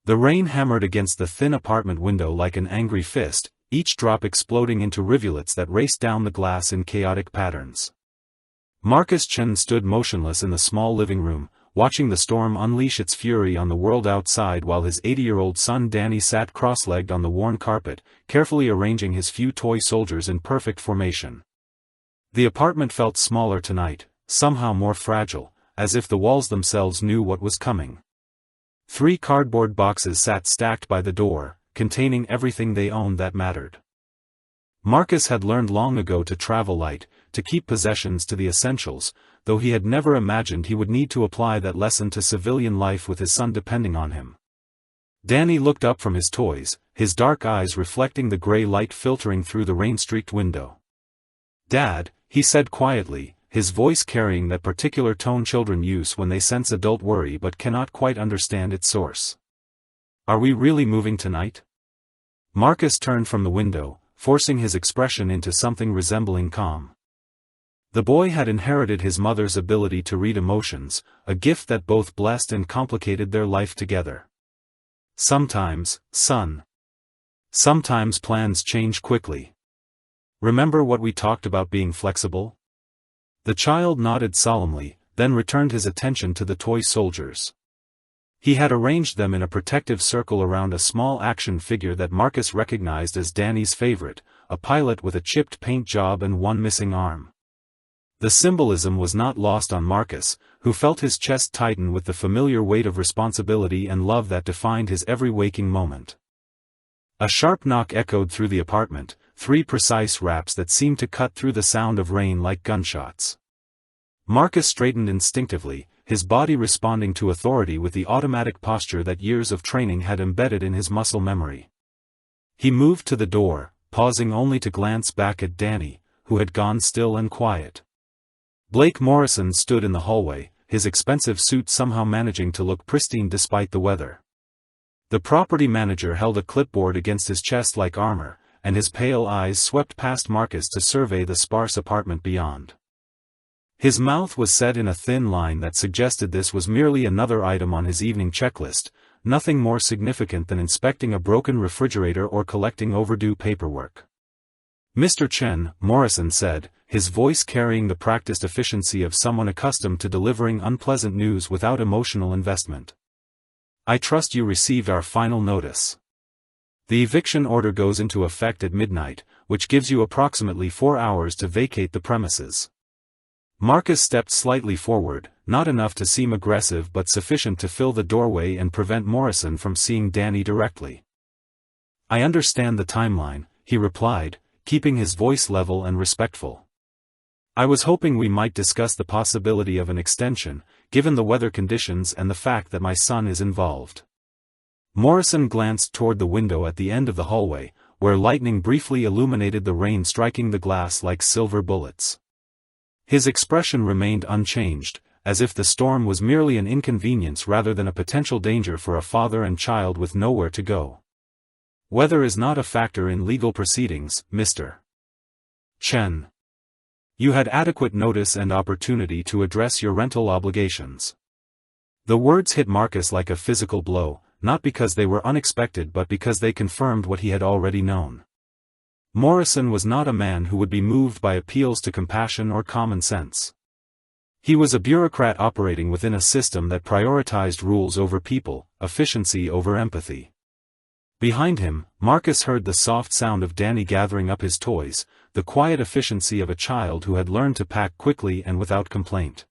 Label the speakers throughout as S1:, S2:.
S1: The rain hammered against the thin apartment window like an angry fist, each drop exploding into rivulets that raced down the glass in chaotic patterns. Marcus Chen stood motionless in the small living room, watching the storm unleash its fury on the world outside while his 80-year-old son Danny sat cross-legged on the worn carpet, carefully arranging his few toy soldiers in perfect formation. The apartment felt smaller tonight, somehow more fragile, as if the walls themselves knew what was coming. 3 cardboard boxes sat stacked by the door, containing everything they owned that mattered. Marcus had learned long ago to travel light, to keep possessions to the essentials, though he had never imagined he would need to apply that lesson to civilian life with his son depending on him. Danny looked up from his toys, his dark eyes reflecting the gray light filtering through the rain-streaked window. "Dad," he said quietly, his voice carrying that particular tone children use when they sense adult worry but cannot quite understand its source. "Are we really moving tonight?" Marcus turned from the window, forcing his expression into something resembling calm. The boy had inherited his mother's ability to read emotions, a gift that both blessed and complicated their life together. "Sometimes, son. Sometimes plans change quickly. Remember what we talked about being flexible?" The child nodded solemnly, then returned his attention to the toy soldiers. He had arranged them in a protective circle around a small action figure that Marcus recognized as Danny's favorite, a pilot with a chipped paint job and one missing arm. The symbolism was not lost on Marcus, who felt his chest tighten with the familiar weight of responsibility and love that defined his every waking moment. A sharp knock echoed through the apartment, 3 precise raps that seemed to cut through the sound of rain like gunshots. Marcus straightened instinctively, his body responding to authority with the automatic posture that years of training had embedded in his muscle memory. He moved to the door, pausing only to glance back at Danny, who had gone still and quiet. Blake Morrison stood in the hallway, his expensive suit somehow managing to look pristine despite the weather. The property manager held a clipboard against his chest like armor, and his pale eyes swept past Marcus to survey the sparse apartment beyond. His mouth was set in a thin line that suggested this was merely another item on his evening checklist, nothing more significant than inspecting a broken refrigerator or collecting overdue paperwork. "Mr. Chen," Morrison said, his voice carrying the practiced efficiency of someone accustomed to delivering unpleasant news without emotional investment. "I trust you received our final notice. The eviction order goes into effect at midnight, which gives you approximately 4 hours to vacate the premises." Marcus stepped slightly forward, not enough to seem aggressive but sufficient to fill the doorway and prevent Morrison from seeing Danny directly. "I understand the timeline," he replied, keeping his voice level and respectful. "I was hoping we might discuss the possibility of an extension, given the weather conditions and the fact that my son is involved." Morrison glanced toward the window at the end of the hallway, where lightning briefly illuminated the rain striking the glass like silver bullets. His expression remained unchanged, as if the storm was merely an inconvenience rather than a potential danger for a father and child with nowhere to go. "Weather is not a factor in legal proceedings, Mr. Chen. You had adequate notice and opportunity to address your rental obligations." The words hit Marcus like a physical blow, not because they were unexpected but because they confirmed what he had already known. Morrison was not a man who would be moved by appeals to compassion or common sense. He was a bureaucrat operating within a system that prioritized rules over people, efficiency over empathy. Behind him, Marcus heard the soft sound of Danny gathering up his toys, the quiet efficiency of a child who had learned to pack quickly and without complaint.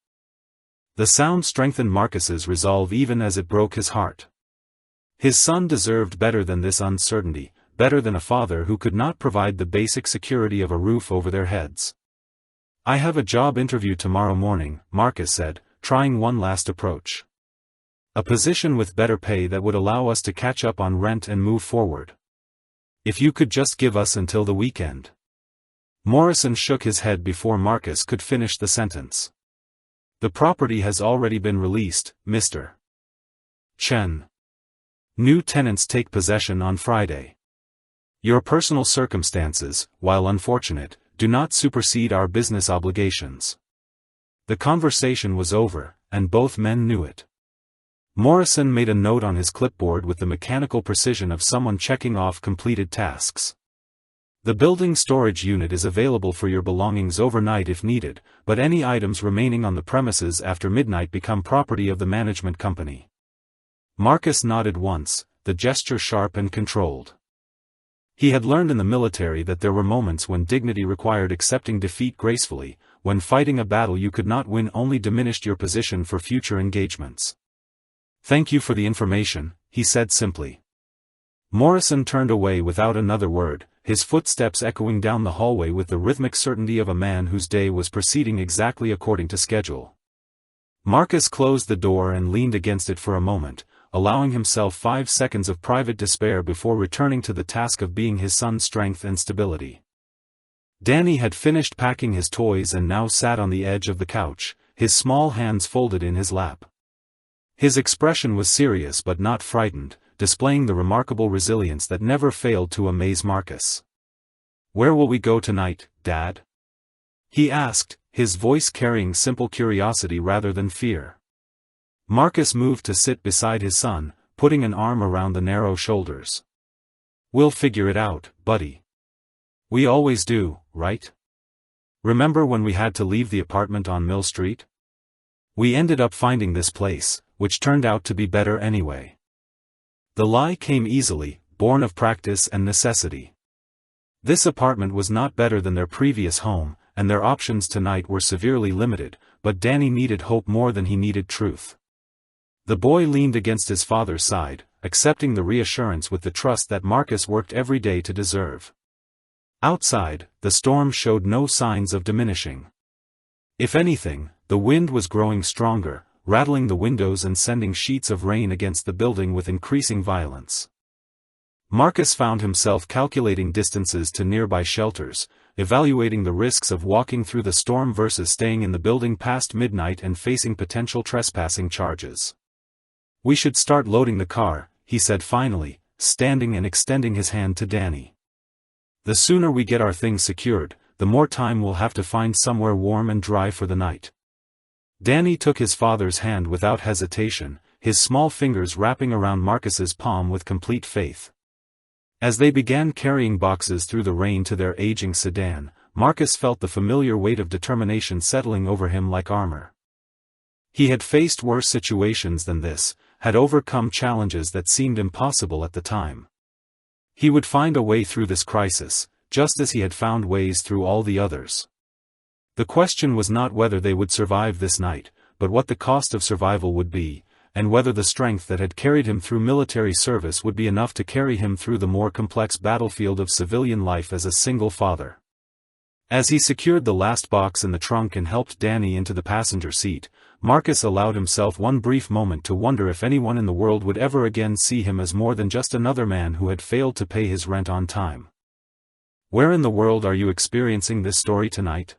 S1: The sound strengthened Marcus's resolve even as it broke his heart. His son deserved better than this uncertainty, better than a father who could not provide the basic security of a roof over their heads. "I have a job interview tomorrow morning," Marcus said, trying one last approach. "A position with better pay that would allow us to catch up on rent and move forward. If you could just give us until the weekend." Morrison shook his head before Marcus could finish the sentence. "The property has already been released, Mr. Chen. New tenants take possession on Friday. Your personal circumstances, while unfortunate, do not supersede our business obligations." The conversation was over, and both men knew it. Morrison made a note on his clipboard with the mechanical precision of someone checking off completed tasks. The building storage unit is available for your belongings overnight if needed, but any items remaining on the premises after midnight become property of the management company. Marcus nodded once, the gesture sharp and controlled. He had learned in the military that there were moments when dignity required accepting defeat gracefully, when fighting a battle you could not win only diminished your position for future engagements. "Thank you for the information," he said simply. Morrison turned away without another word, his footsteps echoing down the hallway with the rhythmic certainty of a man whose day was proceeding exactly according to schedule. Marcus closed the door and leaned against it for a moment, allowing himself 5 seconds of private despair before returning to the task of being his son's strength and stability. Danny had finished packing his toys and now sat on the edge of the couch, his small hands folded in his lap. His expression was serious but not frightened, displaying the remarkable resilience that never failed to amaze Marcus. "Where will we go tonight, Dad?" he asked, his voice carrying simple curiosity rather than fear. Marcus moved to sit beside his son, putting an arm around the narrow shoulders. "We'll figure it out, buddy. We always do, right? Remember when we had to leave the apartment on Mill Street? We ended up finding this place, which turned out to be better anyway." The lie came easily, born of practice and necessity. This apartment was not better than their previous home, and their options tonight were severely limited, but Danny needed hope more than he needed truth. The boy leaned against his father's side, accepting the reassurance with the trust that Marcus worked every day to deserve. Outside, the storm showed no signs of diminishing. If anything, the wind was growing stronger, rattling the windows and sending sheets of rain against the building with increasing violence. Marcus found himself calculating distances to nearby shelters, evaluating the risks of walking through the storm versus staying in the building past midnight and facing potential trespassing charges. "We should start loading the car," he said finally, standing and extending his hand to Danny. "The sooner we get our things secured, the more time we'll have to find somewhere warm and dry for the night." Danny took his father's hand without hesitation, his small fingers wrapping around Marcus's palm with complete faith. As they began carrying boxes through the rain to their aging sedan, Marcus felt the familiar weight of determination settling over him like armor. He had faced worse situations than this, had overcome challenges that seemed impossible at the time. He would find a way through this crisis, just as he had found ways through all the others. The question was not whether they would survive this night, but what the cost of survival would be, and whether the strength that had carried him through military service would be enough to carry him through the more complex battlefield of civilian life as a single father. As he secured the last box in the trunk and helped Danny into the passenger seat, Marcus allowed himself one brief moment to wonder if anyone in the world would ever again see him as more than just another man who had failed to pay his rent on time. Where in the world are you experiencing this story tonight?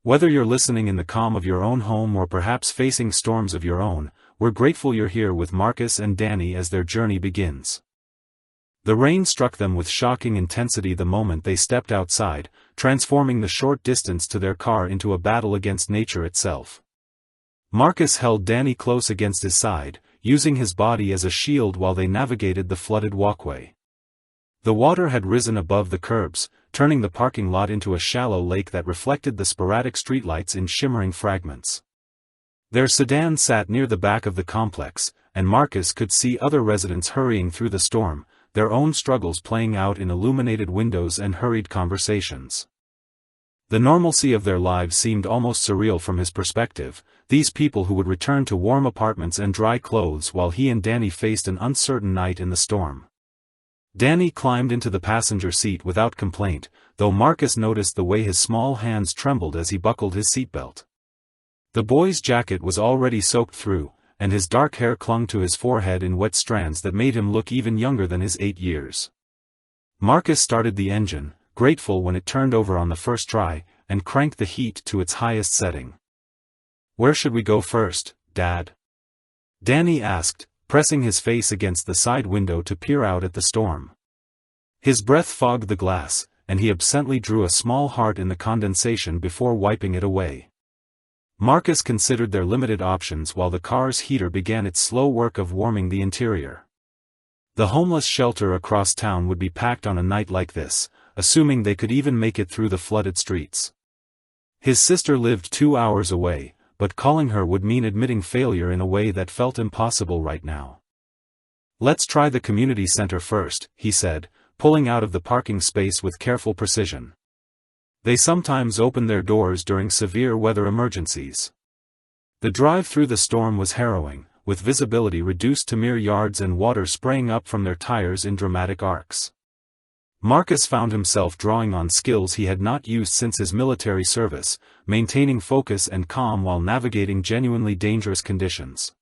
S1: Whether you're listening in the calm of your own home or perhaps facing storms of your own, we're grateful you're here with Marcus and Danny as their journey begins. The rain struck them with shocking intensity the moment they stepped outside, transforming the short distance to their car into a battle against nature itself. Marcus held Danny close against his side, using his body as a shield while they navigated the flooded walkway. The water had risen above the curbs, turning the parking lot into a shallow lake that reflected the sporadic streetlights in shimmering fragments. Their sedan sat near the back of the complex, and Marcus could see other residents hurrying through the storm, their own struggles playing out in illuminated windows and hurried conversations. The normalcy of their lives seemed almost surreal from his perspective, these people who would return to warm apartments and dry clothes while he and Danny faced an uncertain night in the storm. Danny climbed into the passenger seat without complaint, though Marcus noticed the way his small hands trembled as he buckled his seatbelt. The boy's jacket was already soaked through, and his dark hair clung to his forehead in wet strands that made him look even younger than his 8 years. Marcus started the engine, grateful when it turned over on the first try, and cranked the heat to its highest setting. "Where should we go first, Dad?" Danny asked, pressing his face against the side window to peer out at the storm. His breath fogged the glass, and he absently drew a small heart in the condensation before wiping it away. Marcus considered their limited options while the car's heater began its slow work of warming the interior. The homeless shelter across town would be packed on a night like this, assuming they could even make it through the flooded streets. His sister lived 2 hours away, but calling her would mean admitting failure in a way that felt impossible right now. "Let's try the community center first," he said, pulling out of the parking space with careful precision. They sometimes open their doors during severe weather emergencies. The drive through the storm was harrowing, with visibility reduced to mere yards and water spraying up from their tires in dramatic arcs. Marcus found himself drawing on skills he had not used since his military service, maintaining focus and calm while navigating genuinely dangerous conditions.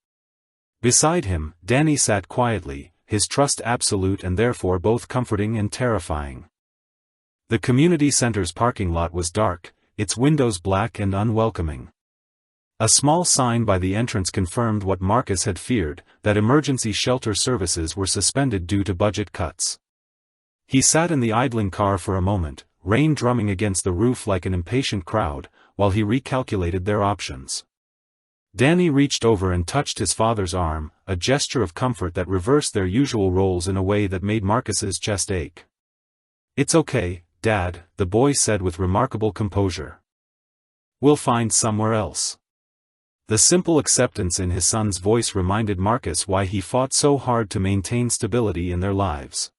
S1: Beside him, Danny sat quietly, his trust absolute and therefore both comforting and terrifying. The community center's parking lot was dark, its windows black and unwelcoming. A small sign by the entrance confirmed what Marcus had feared, that emergency shelter services were suspended due to budget cuts. He sat in the idling car for a moment, rain drumming against the roof like an impatient crowd, while he recalculated their options. Danny reached over and touched his father's arm, a gesture of comfort that reversed their usual roles in a way that made Marcus's chest ache. "It's okay, Dad," the boy said with remarkable composure. "We'll find somewhere else." The simple acceptance in his son's voice reminded Marcus why he fought so hard to maintain stability in their lives.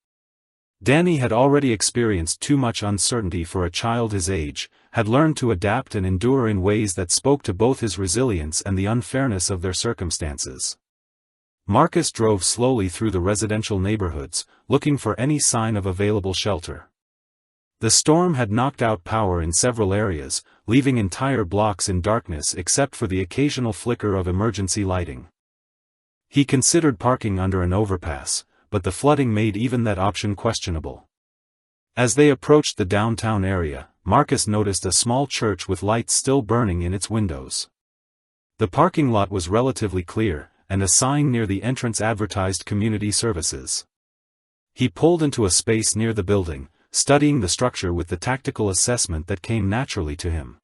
S1: Danny had already experienced too much uncertainty for a child his age, had learned to adapt and endure in ways that spoke to both his resilience and the unfairness of their circumstances. Marcus drove slowly through the residential neighborhoods, looking for any sign of available shelter. The storm had knocked out power in several areas, leaving entire blocks in darkness except for the occasional flicker of emergency lighting. He considered parking under an overpass, but the flooding made even that option questionable. As they approached the downtown area, Marcus noticed a small church with lights still burning in its windows. The parking lot was relatively clear, and a sign near the entrance advertised community services. He pulled into a space near the building, studying the structure with the tactical assessment that came naturally to him.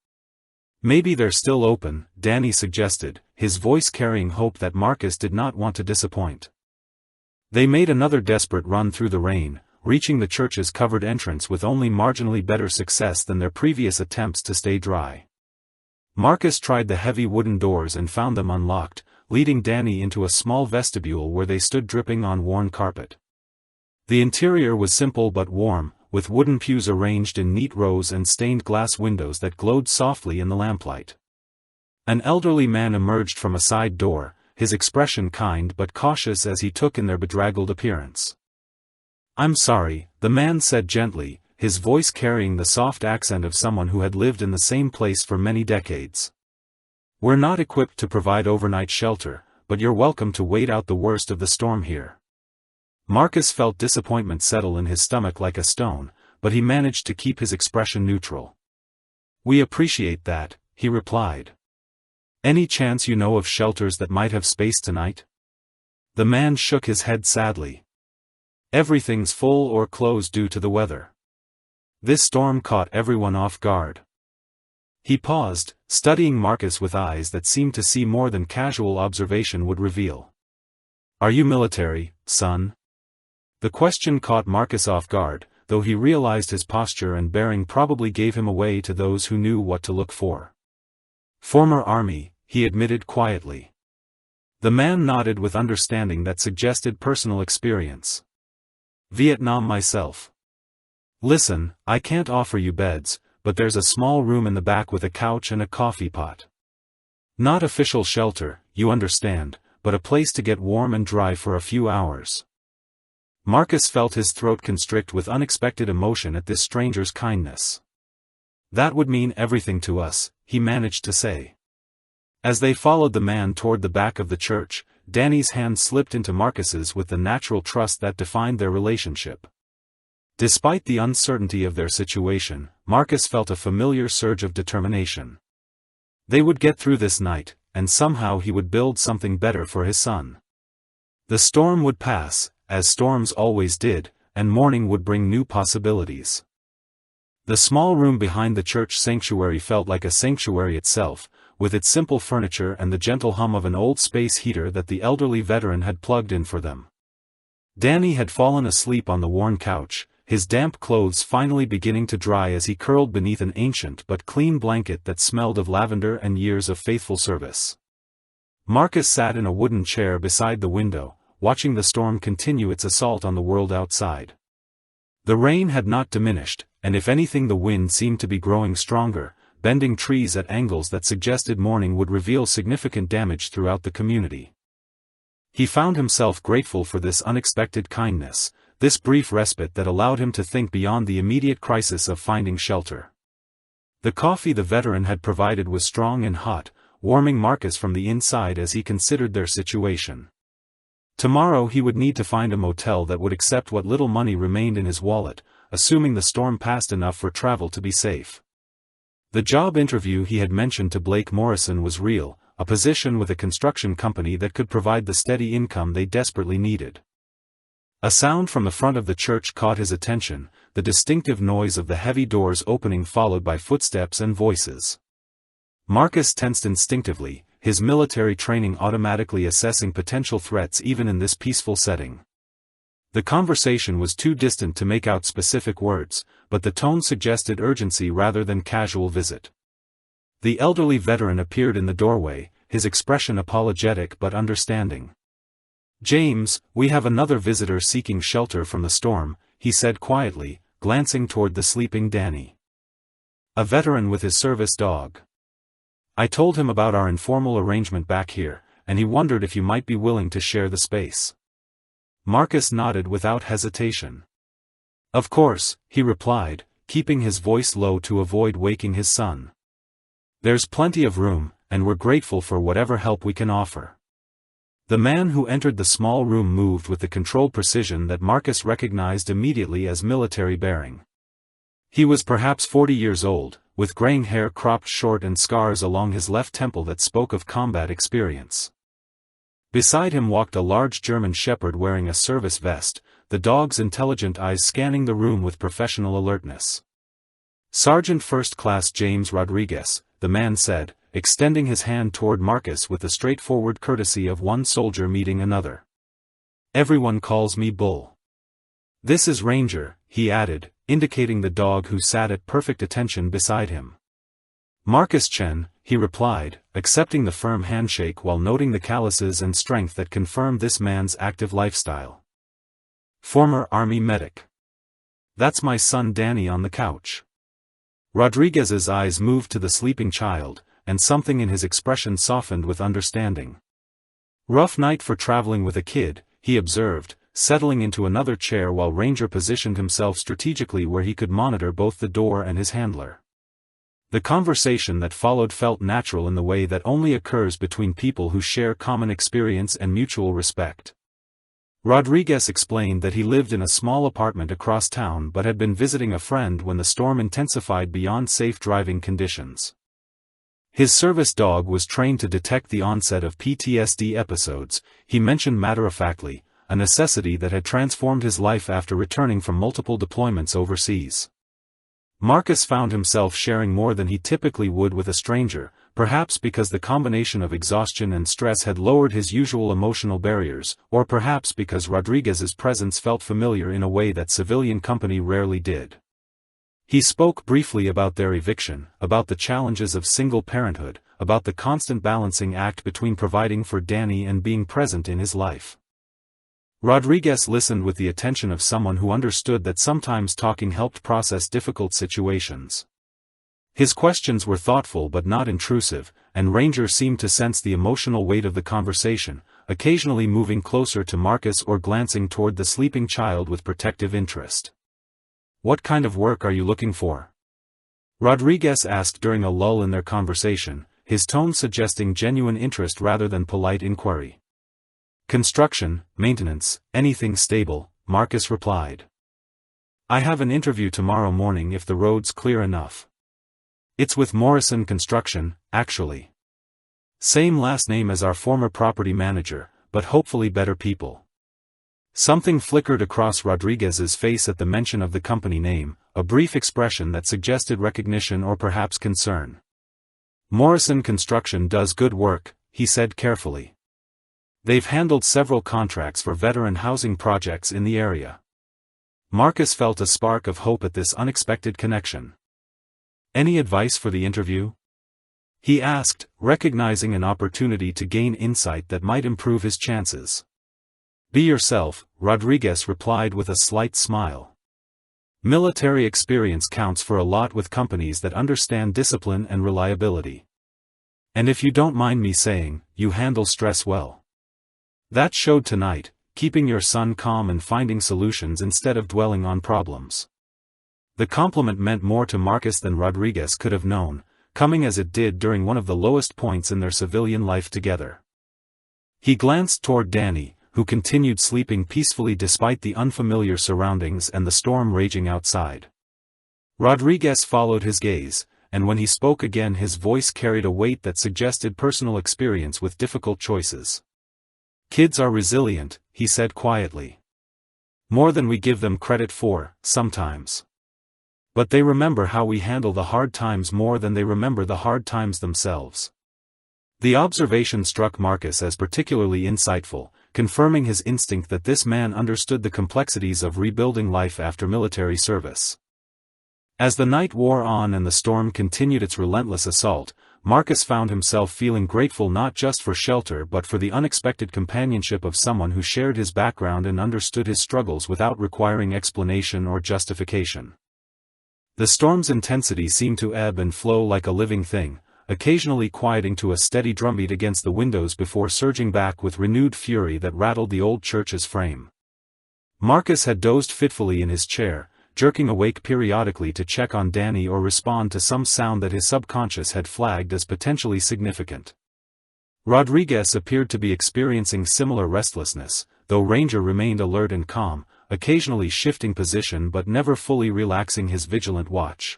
S1: "Maybe they're still open," Danny suggested, his voice carrying hope that Marcus did not want to disappoint. They made another desperate run through the rain, reaching the church's covered entrance with only marginally better success than their previous attempts to stay dry. Marcus tried the heavy wooden doors and found them unlocked, leading Danny into a small vestibule where they stood dripping on worn carpet. The interior was simple but warm, with wooden pews arranged in neat rows and stained glass windows that glowed softly in the lamplight. An elderly man emerged from a side door, his expression kind but cautious as he took in their bedraggled appearance. "I'm sorry," the man said gently, his voice carrying the soft accent of someone who had lived in the same place for many decades. "We're not equipped to provide overnight shelter, but you're welcome to wait out the worst of the storm here." Marcus felt disappointment settle in his stomach like a stone, but he managed to keep his expression neutral. "We appreciate that," he replied. "Any chance you know of shelters that might have space tonight?" The man shook his head sadly. "Everything's full or closed due to the weather. This storm caught everyone off guard." He paused, studying Marcus with eyes that seemed to see more than casual observation would reveal. "Are you military, son?" The question caught Marcus off guard, though he realized his posture and bearing probably gave him away to those who knew what to look for. "Former Army," he admitted quietly. The man nodded with understanding that suggested personal experience. "Vietnam myself. Listen, I can't offer you beds, but there's a small room in the back with a couch and a coffee pot. Not official shelter, you understand, but a place to get warm and dry for a few hours." Marcus felt his throat constrict with unexpected emotion at this stranger's kindness. "That would mean everything to us," he managed to say. As they followed the man toward the back of the church, Danny's hand slipped into Marcus's with the natural trust that defined their relationship. Despite the uncertainty of their situation, Marcus felt a familiar surge of determination. They would get through this night, and somehow he would build something better for his son. The storm would pass, as storms always did, and morning would bring new possibilities. The small room behind the church sanctuary felt like a sanctuary itself, with its simple furniture and the gentle hum of an old space heater that the elderly veteran had plugged in for them. Danny had fallen asleep on the worn couch, his damp clothes finally beginning to dry as he curled beneath an ancient but clean blanket that smelled of lavender and years of faithful service. Marcus sat in a wooden chair beside the window, watching the storm continue its assault on the world outside. The rain had not diminished, and if anything the wind seemed to be growing stronger, bending trees at angles that suggested morning would reveal significant damage throughout the community. He found himself grateful for this unexpected kindness, this brief respite that allowed him to think beyond the immediate crisis of finding shelter. The coffee the veteran had provided was strong and hot, warming Marcus from the inside as he considered their situation. Tomorrow he would need to find a motel that would accept what little money remained in his wallet, assuming the storm passed enough for travel to be safe. The job interview he had mentioned to Blake Morrison was real, a position with a construction company that could provide the steady income they desperately needed. A sound from the front of the church caught his attention, the distinctive noise of the heavy doors opening followed by footsteps and voices. Marcus tensed instinctively, his military training automatically assessing potential threats even in this peaceful setting. The conversation was too distant to make out specific words, but the tone suggested urgency rather than casual visit. The elderly veteran appeared in the doorway, his expression apologetic but understanding. "James, we have another visitor seeking shelter from the storm," he said quietly, glancing toward the sleeping Danny. "A veteran with his service dog. I told him about our informal arrangement back here, and he wondered if you might be willing to share the space." Marcus nodded without hesitation. "Of course," he replied, keeping his voice low to avoid waking his son. "There's plenty of room, and we're grateful for whatever help we can offer." The man who entered the small room moved with the controlled precision that Marcus recognized immediately as military bearing. He was perhaps 40 years old, with graying hair cropped short and scars along his left temple that spoke of combat experience. Beside him walked a large German shepherd wearing a service vest, the dog's intelligent eyes scanning the room with professional alertness. "Sergeant First Class James Rodriguez," the man said, extending his hand toward Marcus with the straightforward courtesy of one soldier meeting another. "Everyone calls me Bull. This is Ranger," he added, indicating the dog who sat at perfect attention beside him. "Marcus Chen," he replied, accepting the firm handshake while noting the calluses and strength that confirmed this man's active lifestyle. "Former Army medic. That's my son Danny on the couch." Rodriguez's eyes moved to the sleeping child, and something in his expression softened with understanding. "Rough night for traveling with a kid," he observed, settling into another chair while Ranger positioned himself strategically where he could monitor both the door and his handler. The conversation that followed felt natural in the way that only occurs between people who share common experience and mutual respect. Rodriguez explained that he lived in a small apartment across town but had been visiting a friend when the storm intensified beyond safe driving conditions. His service dog was trained to detect the onset of PTSD episodes, he mentioned matter-of-factly, a necessity that had transformed his life after returning from multiple deployments overseas. Marcus found himself sharing more than he typically would with a stranger, perhaps because the combination of exhaustion and stress had lowered his usual emotional barriers, or perhaps because Rodriguez's presence felt familiar in a way that civilian company rarely did. He spoke briefly about their eviction, about the challenges of single parenthood, about the constant balancing act between providing for Danny and being present in his life. Rodriguez listened with the attention of someone who understood that sometimes talking helped process difficult situations. His questions were thoughtful but not intrusive, and Ranger seemed to sense the emotional weight of the conversation, occasionally moving closer to Marcus or glancing toward the sleeping child with protective interest. "What kind of work are you looking for?" Rodriguez asked during a lull in their conversation, his tone suggesting genuine interest rather than polite inquiry. "Construction, maintenance, anything stable," Marcus replied. "I have an interview tomorrow morning if the road's clear enough." "It's with Morrison Construction, actually. Same last name as our former property manager, but hopefully better people." Something flickered across Rodriguez's face at the mention of the company name, a brief expression that suggested recognition or perhaps concern. Morrison Construction does good work, he said carefully. They've handled several contracts for veteran housing projects in the area. Marcus felt a spark of hope at this unexpected connection. Any advice for the interview? He asked, recognizing an opportunity to gain insight that might improve his chances. Be yourself, Rodriguez replied with a slight smile. Military experience counts for a lot with companies that understand discipline and reliability. And if you don't mind me saying, you handle stress well. That showed tonight, keeping your son calm and finding solutions instead of dwelling on problems. The compliment meant more to Marcus than Rodriguez could have known, coming as it did during one of the lowest points in their civilian life together. He glanced toward Danny, who continued sleeping peacefully despite the unfamiliar surroundings and the storm raging outside. Rodriguez followed his gaze, and when he spoke again his voice carried a weight that suggested personal experience with difficult choices. Kids are resilient, he said quietly. More than we give them credit for, sometimes. But they remember how we handle the hard times more than they remember the hard times themselves. The observation struck Marcus as particularly insightful, confirming his instinct that this man understood the complexities of rebuilding life after military service. As the night wore on and the storm continued its relentless assault, Marcus found himself feeling grateful not just for shelter but for the unexpected companionship of someone who shared his background and understood his struggles without requiring explanation or justification. The storm's intensity seemed to ebb and flow like a living thing, occasionally quieting to a steady drumbeat against the windows before surging back with renewed fury that rattled the old church's frame. Marcus had dozed fitfully in his chair, jerking awake periodically to check on Danny or respond to some sound that his subconscious had flagged as potentially significant. Rodriguez appeared to be experiencing similar restlessness, though Ranger remained alert and calm, occasionally shifting position but never fully relaxing his vigilant watch.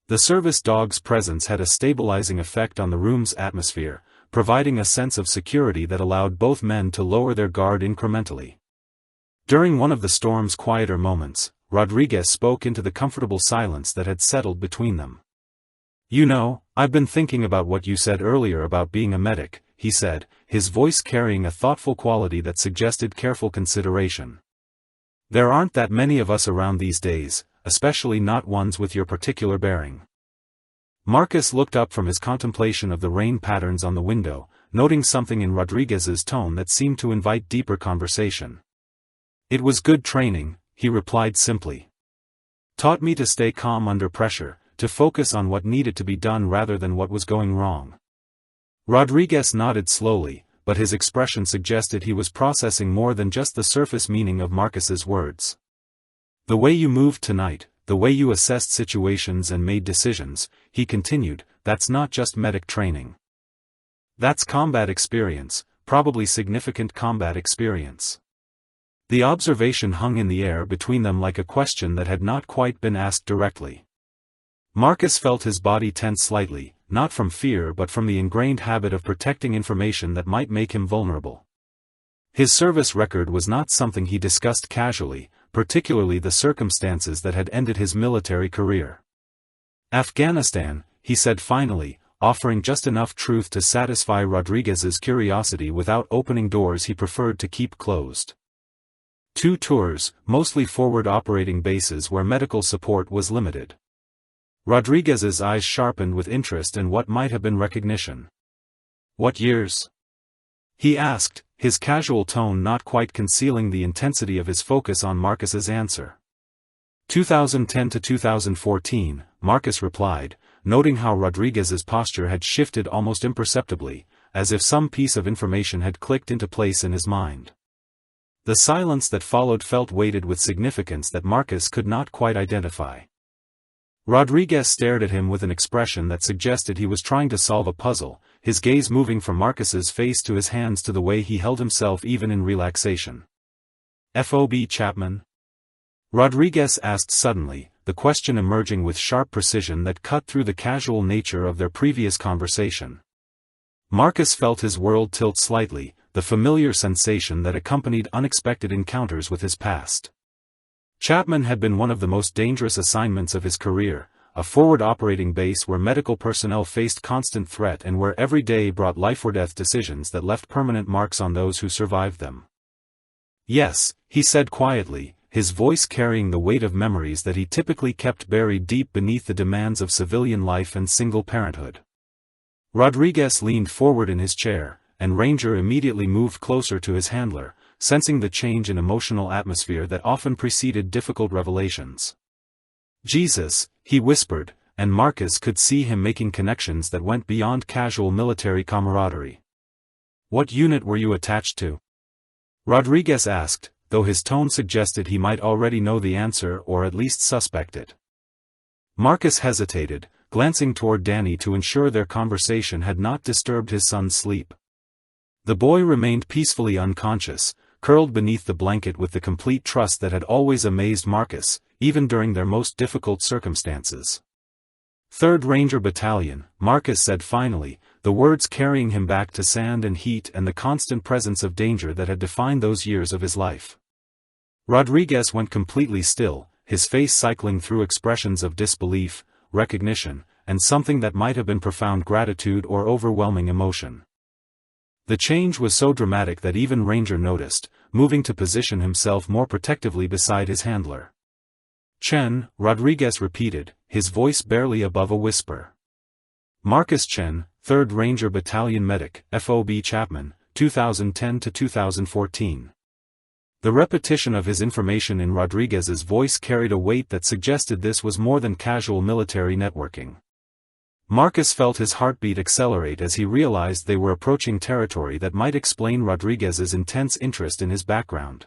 S1: The service dog's presence had a stabilizing effect on the room's atmosphere, providing a sense of security that allowed both men to lower their guard incrementally. During one of the storm's quieter moments, Rodriguez spoke into the comfortable silence that had settled between them. "You know, I've been thinking about what you said earlier about being a medic," he said, his voice carrying a thoughtful quality that suggested careful consideration. "There aren't that many of us around these days, especially not ones with your particular bearing." Marcus looked up from his contemplation of the rain patterns on the window, noting something in Rodriguez's tone that seemed to invite deeper conversation. "It was good training," he replied simply. "Taught me to stay calm under pressure, to focus on what needed to be done rather than what was going wrong." Rodriguez nodded slowly, but his expression suggested he was processing more than just the surface meaning of Marcus's words. "The way you moved tonight, the way you assessed situations and made decisions," he continued, "that's not just medic training. That's combat experience, probably significant combat experience." The observation hung in the air between them like a question that had not quite been asked directly. Marcus felt his body tense slightly, not from fear but from the ingrained habit of protecting information that might make him vulnerable. His service record was not something he discussed casually, particularly the circumstances that had ended his military career. "Afghanistan," he said finally, offering just enough truth to satisfy Rodriguez's curiosity without opening doors he preferred to keep closed. 2 tours, mostly forward operating bases where medical support was limited. Rodriguez's eyes sharpened with interest and what might have been recognition. "What years?" he asked, his casual tone not quite concealing the intensity of his focus on Marcus's answer. 2010 to 2014, Marcus replied, noting how Rodriguez's posture had shifted almost imperceptibly, as if some piece of information had clicked into place in his mind. The silence that followed felt weighted with significance that Marcus could not quite identify. Rodriguez stared at him with an expression that suggested he was trying to solve a puzzle, his gaze moving from Marcus's face to his hands to the way he held himself even in relaxation. "FOB Chapman?" Rodriguez asked suddenly, the question emerging with sharp precision that cut through the casual nature of their previous conversation. Marcus felt his world tilt slightly, the familiar sensation that accompanied unexpected encounters with his past. Chapman had been one of the most dangerous assignments of his career, a forward operating base where medical personnel faced constant threat and where every day brought life-or-death decisions that left permanent marks on those who survived them. Yes, he said quietly, his voice carrying the weight of memories that he typically kept buried deep beneath the demands of civilian life and single parenthood. Rodriguez leaned forward in his chair, and Ranger immediately moved closer to his handler, sensing the change in emotional atmosphere that often preceded difficult revelations. "Jesus," he whispered, and Marcus could see him making connections that went beyond casual military camaraderie. "What unit were you attached to?" Rodriguez asked, though his tone suggested he might already know the answer or at least suspect it. Marcus hesitated, glancing toward Danny to ensure their conversation had not disturbed his son's sleep. The boy remained peacefully unconscious, curled beneath the blanket with the complete trust that had always amazed Marcus, even during their most difficult circumstances. "3rd Ranger Battalion," Marcus said finally, the words carrying him back to sand and heat and the constant presence of danger that had defined those years of his life. Rodriguez went completely still, his face cycling through expressions of disbelief, recognition, and something that might have been profound gratitude or overwhelming emotion. The change was so dramatic that even Ranger noticed, moving to position himself more protectively beside his handler. "Chen," Rodriguez repeated, his voice barely above a whisper. Marcus Chen, 3rd Ranger Battalion Medic, FOB Chapman, 2010 to 2014. The repetition of his information in Rodriguez's voice carried a weight that suggested this was more than casual military networking. Marcus felt his heartbeat accelerate as he realized they were approaching territory that might explain Rodriguez's intense interest in his background.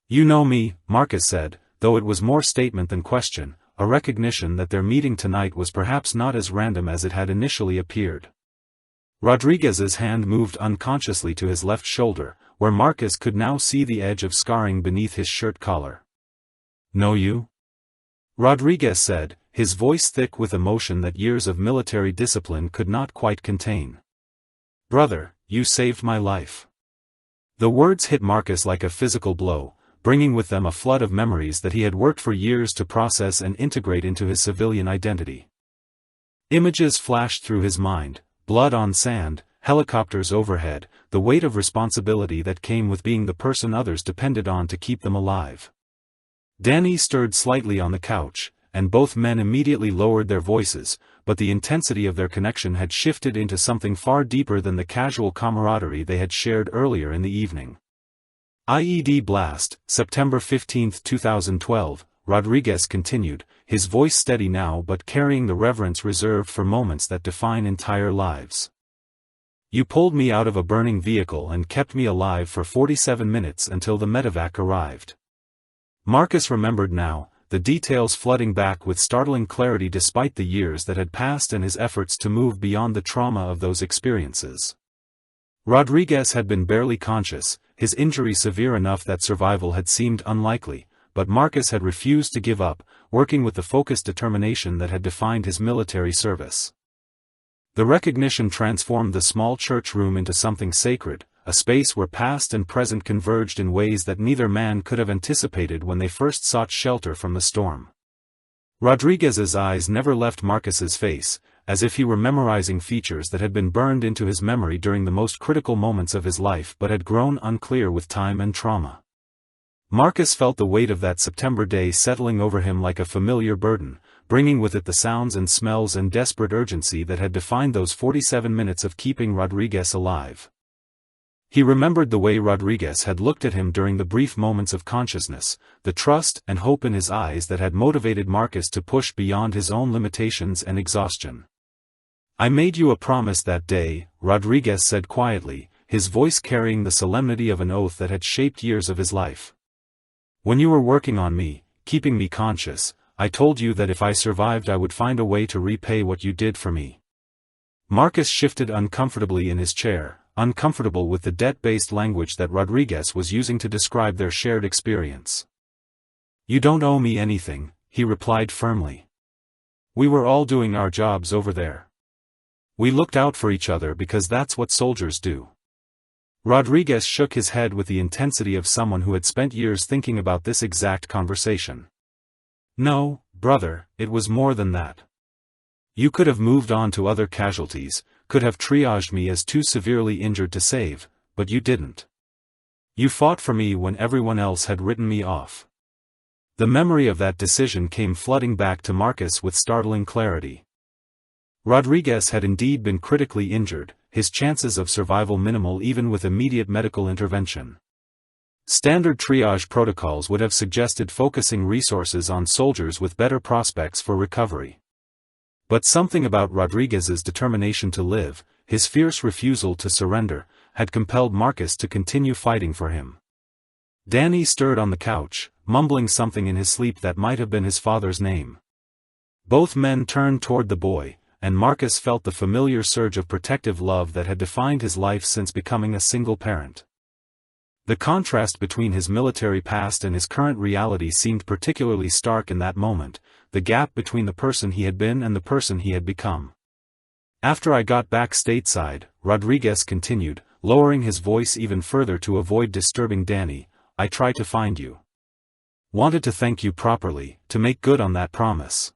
S1: "You know me," Marcus said, though it was more statement than question, a recognition that their meeting tonight was perhaps not as random as it had initially appeared. Rodriguez's hand moved unconsciously to his left shoulder, where Marcus could now see the edge of scarring beneath his shirt collar. "Know you?" Rodriguez said, his voice thick with emotion that years of military discipline could not quite contain. "Brother, you saved my life." The words hit Marcus like a physical blow, bringing with them a flood of memories that he had worked for years to process and integrate into his civilian identity. Images flashed through his mind, blood on sand, helicopters overhead, the weight of responsibility that came with being the person others depended on to keep them alive. Danny stirred slightly on the couch, and both men immediately lowered their voices, but the intensity of their connection had shifted into something far deeper than the casual camaraderie they had shared earlier in the evening. IED blast, September 15, 2012, Rodriguez continued, his voice steady now but carrying the reverence reserved for moments that define entire lives. "You pulled me out of a burning vehicle and kept me alive for 47 minutes until the medevac arrived." Marcus remembered now, the details flooding back with startling clarity despite the years that had passed and his efforts to move beyond the trauma of those experiences. Rodriguez had been barely conscious, his injury severe enough that survival had seemed unlikely, but Marcus had refused to give up, working with the focused determination that had defined his military service. The recognition transformed the small church room into something sacred, a space where past and present converged in ways that neither man could have anticipated when they first sought shelter from the storm. Rodriguez's eyes never left Marcus's face, as if he were memorizing features that had been burned into his memory during the most critical moments of his life but had grown unclear with time and trauma. Marcus felt the weight of that September day settling over him like a familiar burden, bringing with it the sounds and smells and desperate urgency that had defined those 47 minutes of keeping Rodriguez alive. He remembered the way Rodriguez had looked at him during the brief moments of consciousness, the trust and hope in his eyes that had motivated Marcus to push beyond his own limitations and exhaustion. "I made you a promise that day," Rodriguez said quietly, his voice carrying the solemnity of an oath that had shaped years of his life. "When you were working on me, keeping me conscious, I told you that if I survived I would find a way to repay what you did for me." Marcus shifted uncomfortably in his chair, uncomfortable with the debt-based language that Rodriguez was using to describe their shared experience. "You don't owe me anything," he replied firmly. "We were all doing our jobs over there. We looked out for each other because that's what soldiers do." Rodriguez shook his head with the intensity of someone who had spent years thinking about this exact conversation. "No, Brother, it was more than that. You could have moved on to other casualties, could have triaged me as too severely injured to save, but you didn't. You fought for me when everyone else had written me off. The memory of that decision came flooding back to Marcus with startling clarity. Rodriguez had indeed been critically injured, his chances of survival minimal even with immediate medical intervention. Standard triage protocols would have suggested focusing resources on soldiers with better prospects for recovery. But something about Rodriguez's determination to live, his fierce refusal to surrender, had compelled Marcus to continue fighting for him. Danny stirred on the couch, mumbling something in his sleep that might have been his father's name. Both men turned toward the boy, and Marcus felt the familiar surge of protective love that had defined his life since becoming a single parent. The contrast between his military past and his current reality seemed particularly stark in that moment, the gap between the person he had been and the person he had become. After I got back stateside, Rodriguez continued, lowering his voice even further to avoid disturbing Danny, I tried to find you. Wanted to thank you properly, to make good on that promise.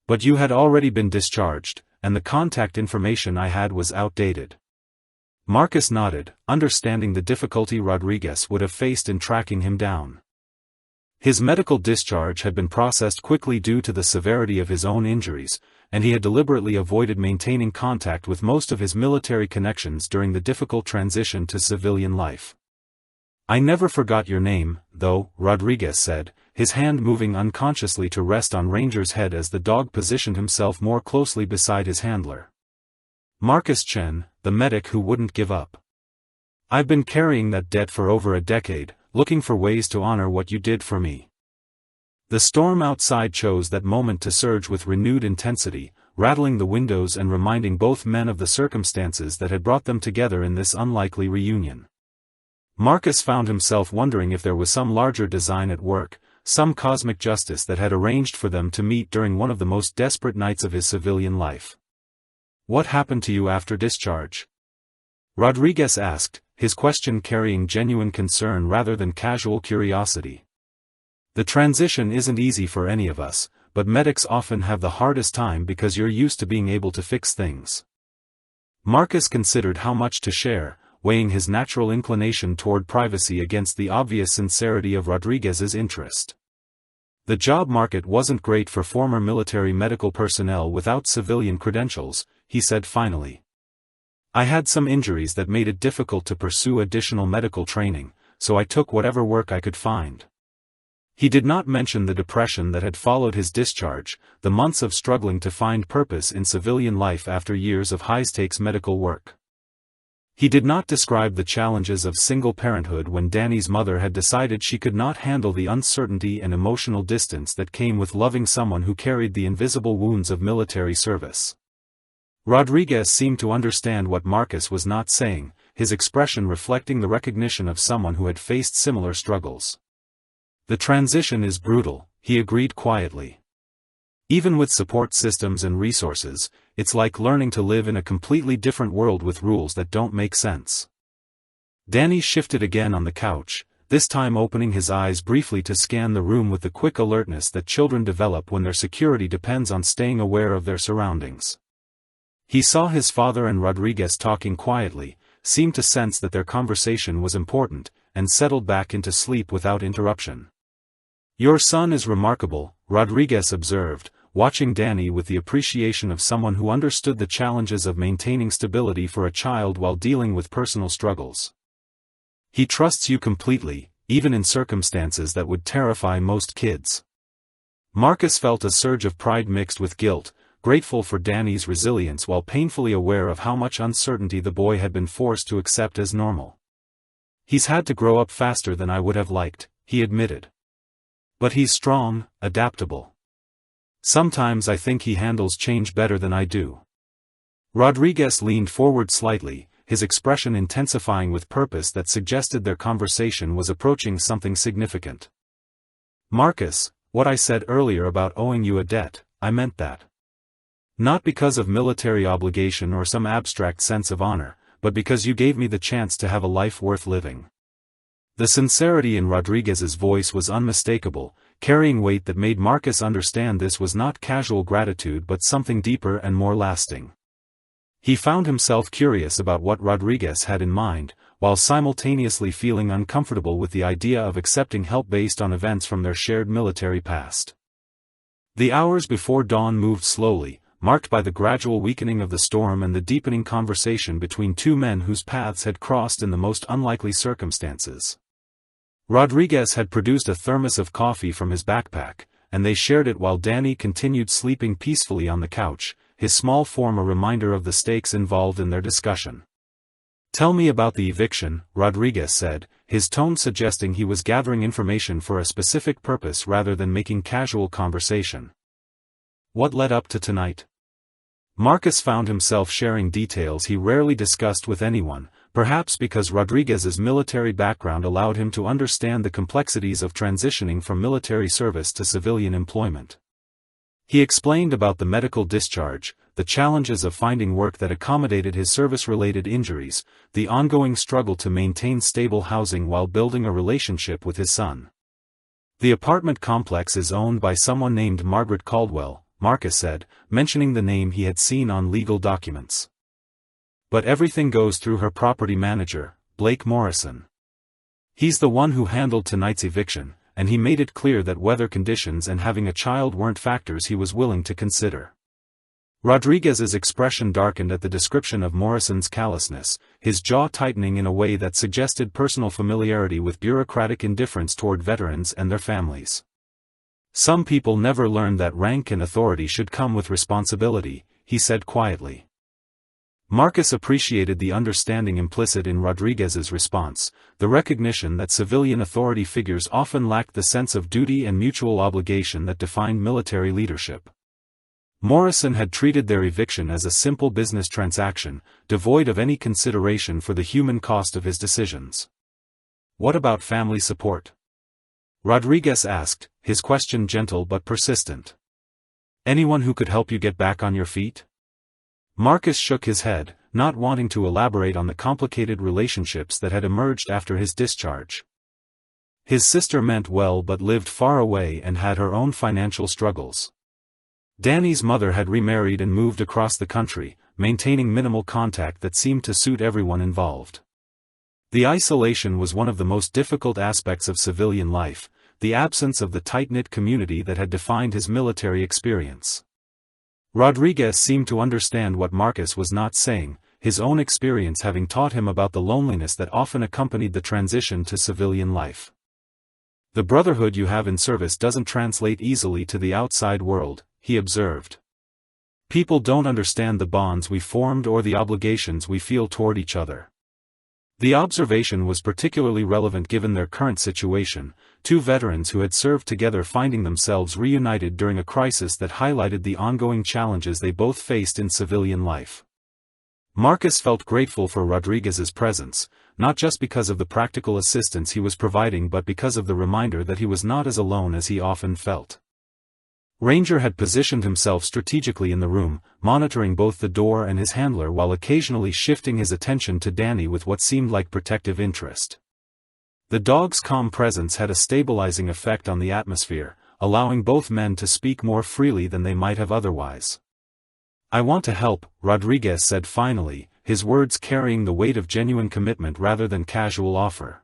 S1: But you had already been discharged, and the contact information I had was outdated. Marcus nodded, understanding the difficulty Rodriguez would have faced in tracking him down. His medical discharge had been processed quickly due to the severity of his own injuries, and he had deliberately avoided maintaining contact with most of his military connections during the difficult transition to civilian life. I never forgot your name, though, Rodriguez said, his hand moving unconsciously to rest on Ranger's head as the dog positioned himself more closely beside his handler. Marcus Chen, the medic who wouldn't give up. I've been carrying that debt for over a decade, looking for ways to honor what you did for me. The storm outside chose that moment to surge with renewed intensity, rattling the windows and reminding both men of the circumstances that had brought them together in this unlikely reunion. Marcus found himself wondering if there was some larger design at work, some cosmic justice that had arranged for them to meet during one of the most desperate nights of his civilian life. What happened to you after discharge? Rodriguez asked, his question carrying genuine concern rather than casual curiosity. The transition isn't easy for any of us, but medics often have the hardest time because you're used to being able to fix things. Marcus considered how much to share, weighing his natural inclination toward privacy against the obvious sincerity of Rodriguez's interest. The job market wasn't great for former military medical personnel without civilian credentials, he said finally. I had some injuries that made it difficult to pursue additional medical training, so I took whatever work I could find. He did not mention the depression that had followed his discharge, the months of struggling to find purpose in civilian life after years of high-stakes medical work. He did not describe the challenges of single parenthood when Danny's mother had decided she could not handle the uncertainty and emotional distance that came with loving someone who carried the invisible wounds of military service. Rodriguez seemed to understand what Marcus was not saying, his expression reflecting the recognition of someone who had faced similar struggles. The transition is brutal, he agreed quietly. Even with support systems and resources, it's like learning to live in a completely different world with rules that don't make sense. Danny shifted again on the couch, this time opening his eyes briefly to scan the room with the quick alertness that children develop when their security depends on staying aware of their surroundings. He saw his father and Rodriguez talking quietly, seemed to sense that their conversation was important, and settled back into sleep without interruption. Your son is remarkable, Rodriguez observed, watching Danny with the appreciation of someone who understood the challenges of maintaining stability for a child while dealing with personal struggles. He trusts you completely, even in circumstances that would terrify most kids. Marcus felt a surge of pride mixed with guilt, grateful for Danny's resilience while painfully aware of how much uncertainty the boy had been forced to accept as normal. He's had to grow up faster than I would have liked, he admitted. But he's strong, adaptable. Sometimes I think he handles change better than I do. Rodriguez leaned forward slightly, his expression intensifying with purpose that suggested their conversation was approaching something significant. Marcus, what I said earlier about owing you a debt, I meant that. Not because of military obligation or some abstract sense of honor, but because you gave me the chance to have a life worth living. The sincerity in Rodriguez's voice was unmistakable, carrying weight that made Marcus understand this was not casual gratitude but something deeper and more lasting. He found himself curious about what Rodriguez had in mind, while simultaneously feeling uncomfortable with the idea of accepting help based on events from their shared military past. The hours before dawn moved slowly, marked by the gradual weakening of the storm and the deepening conversation between two men whose paths had crossed in the most unlikely circumstances. Rodriguez had produced a thermos of coffee from his backpack, and they shared it while Danny continued sleeping peacefully on the couch, his small form a reminder of the stakes involved in their discussion. "Tell me about the eviction," Rodriguez said, his tone suggesting he was gathering information for a specific purpose rather than making casual conversation. "What led up to tonight?" Marcus found himself sharing details he rarely discussed with anyone, perhaps because Rodriguez's military background allowed him to understand the complexities of transitioning from military service to civilian employment. He explained about the medical discharge, the challenges of finding work that accommodated his service-related injuries, the ongoing struggle to maintain stable housing while building a relationship with his son. "The apartment complex is owned by someone named Margaret Caldwell," Marcus said, mentioning the name he had seen on legal documents. "But everything goes through her property manager, Blake Morrison. He's the one who handled tonight's eviction, and he made it clear that weather conditions and having a child weren't factors he was willing to consider." Rodriguez's expression darkened at the description of Morrison's callousness, his jaw tightening in a way that suggested personal familiarity with bureaucratic indifference toward veterans and their families. "Some people never learn that rank and authority should come with responsibility," he said quietly. Marcus appreciated the understanding implicit in Rodriguez's response, the recognition that civilian authority figures often lacked the sense of duty and mutual obligation that defined military leadership. Morrison had treated their eviction as a simple business transaction, devoid of any consideration for the human cost of his decisions. "What about family support?" Rodriguez asked, his question gentle but persistent. "Anyone who could help you get back on your feet?" Marcus shook his head, not wanting to elaborate on the complicated relationships that had emerged after his discharge. His sister meant well but lived far away and had her own financial struggles. Danny's mother had remarried and moved across the country, maintaining minimal contact that seemed to suit everyone involved. The isolation was one of the most difficult aspects of civilian life, the absence of the tight-knit community that had defined his military experience. Rodriguez seemed to understand what Marcus was not saying, his own experience having taught him about the loneliness that often accompanied the transition to civilian life. "The brotherhood you have in service doesn't translate easily to the outside world," he observed. "People don't understand the bonds we formed or the obligations we feel toward each other." The observation was particularly relevant given their current situation, two veterans who had served together finding themselves reunited during a crisis that highlighted the ongoing challenges they both faced in civilian life. Marcus felt grateful for Rodriguez's presence, not just because of the practical assistance he was providing but because of the reminder that he was not as alone as he often felt. Ranger had positioned himself strategically in the room, monitoring both the door and his handler while occasionally shifting his attention to Danny with what seemed like protective interest. The dog's calm presence had a stabilizing effect on the atmosphere, allowing both men to speak more freely than they might have otherwise. "I want to help," Rodriguez said finally, his words carrying the weight of genuine commitment rather than casual offer.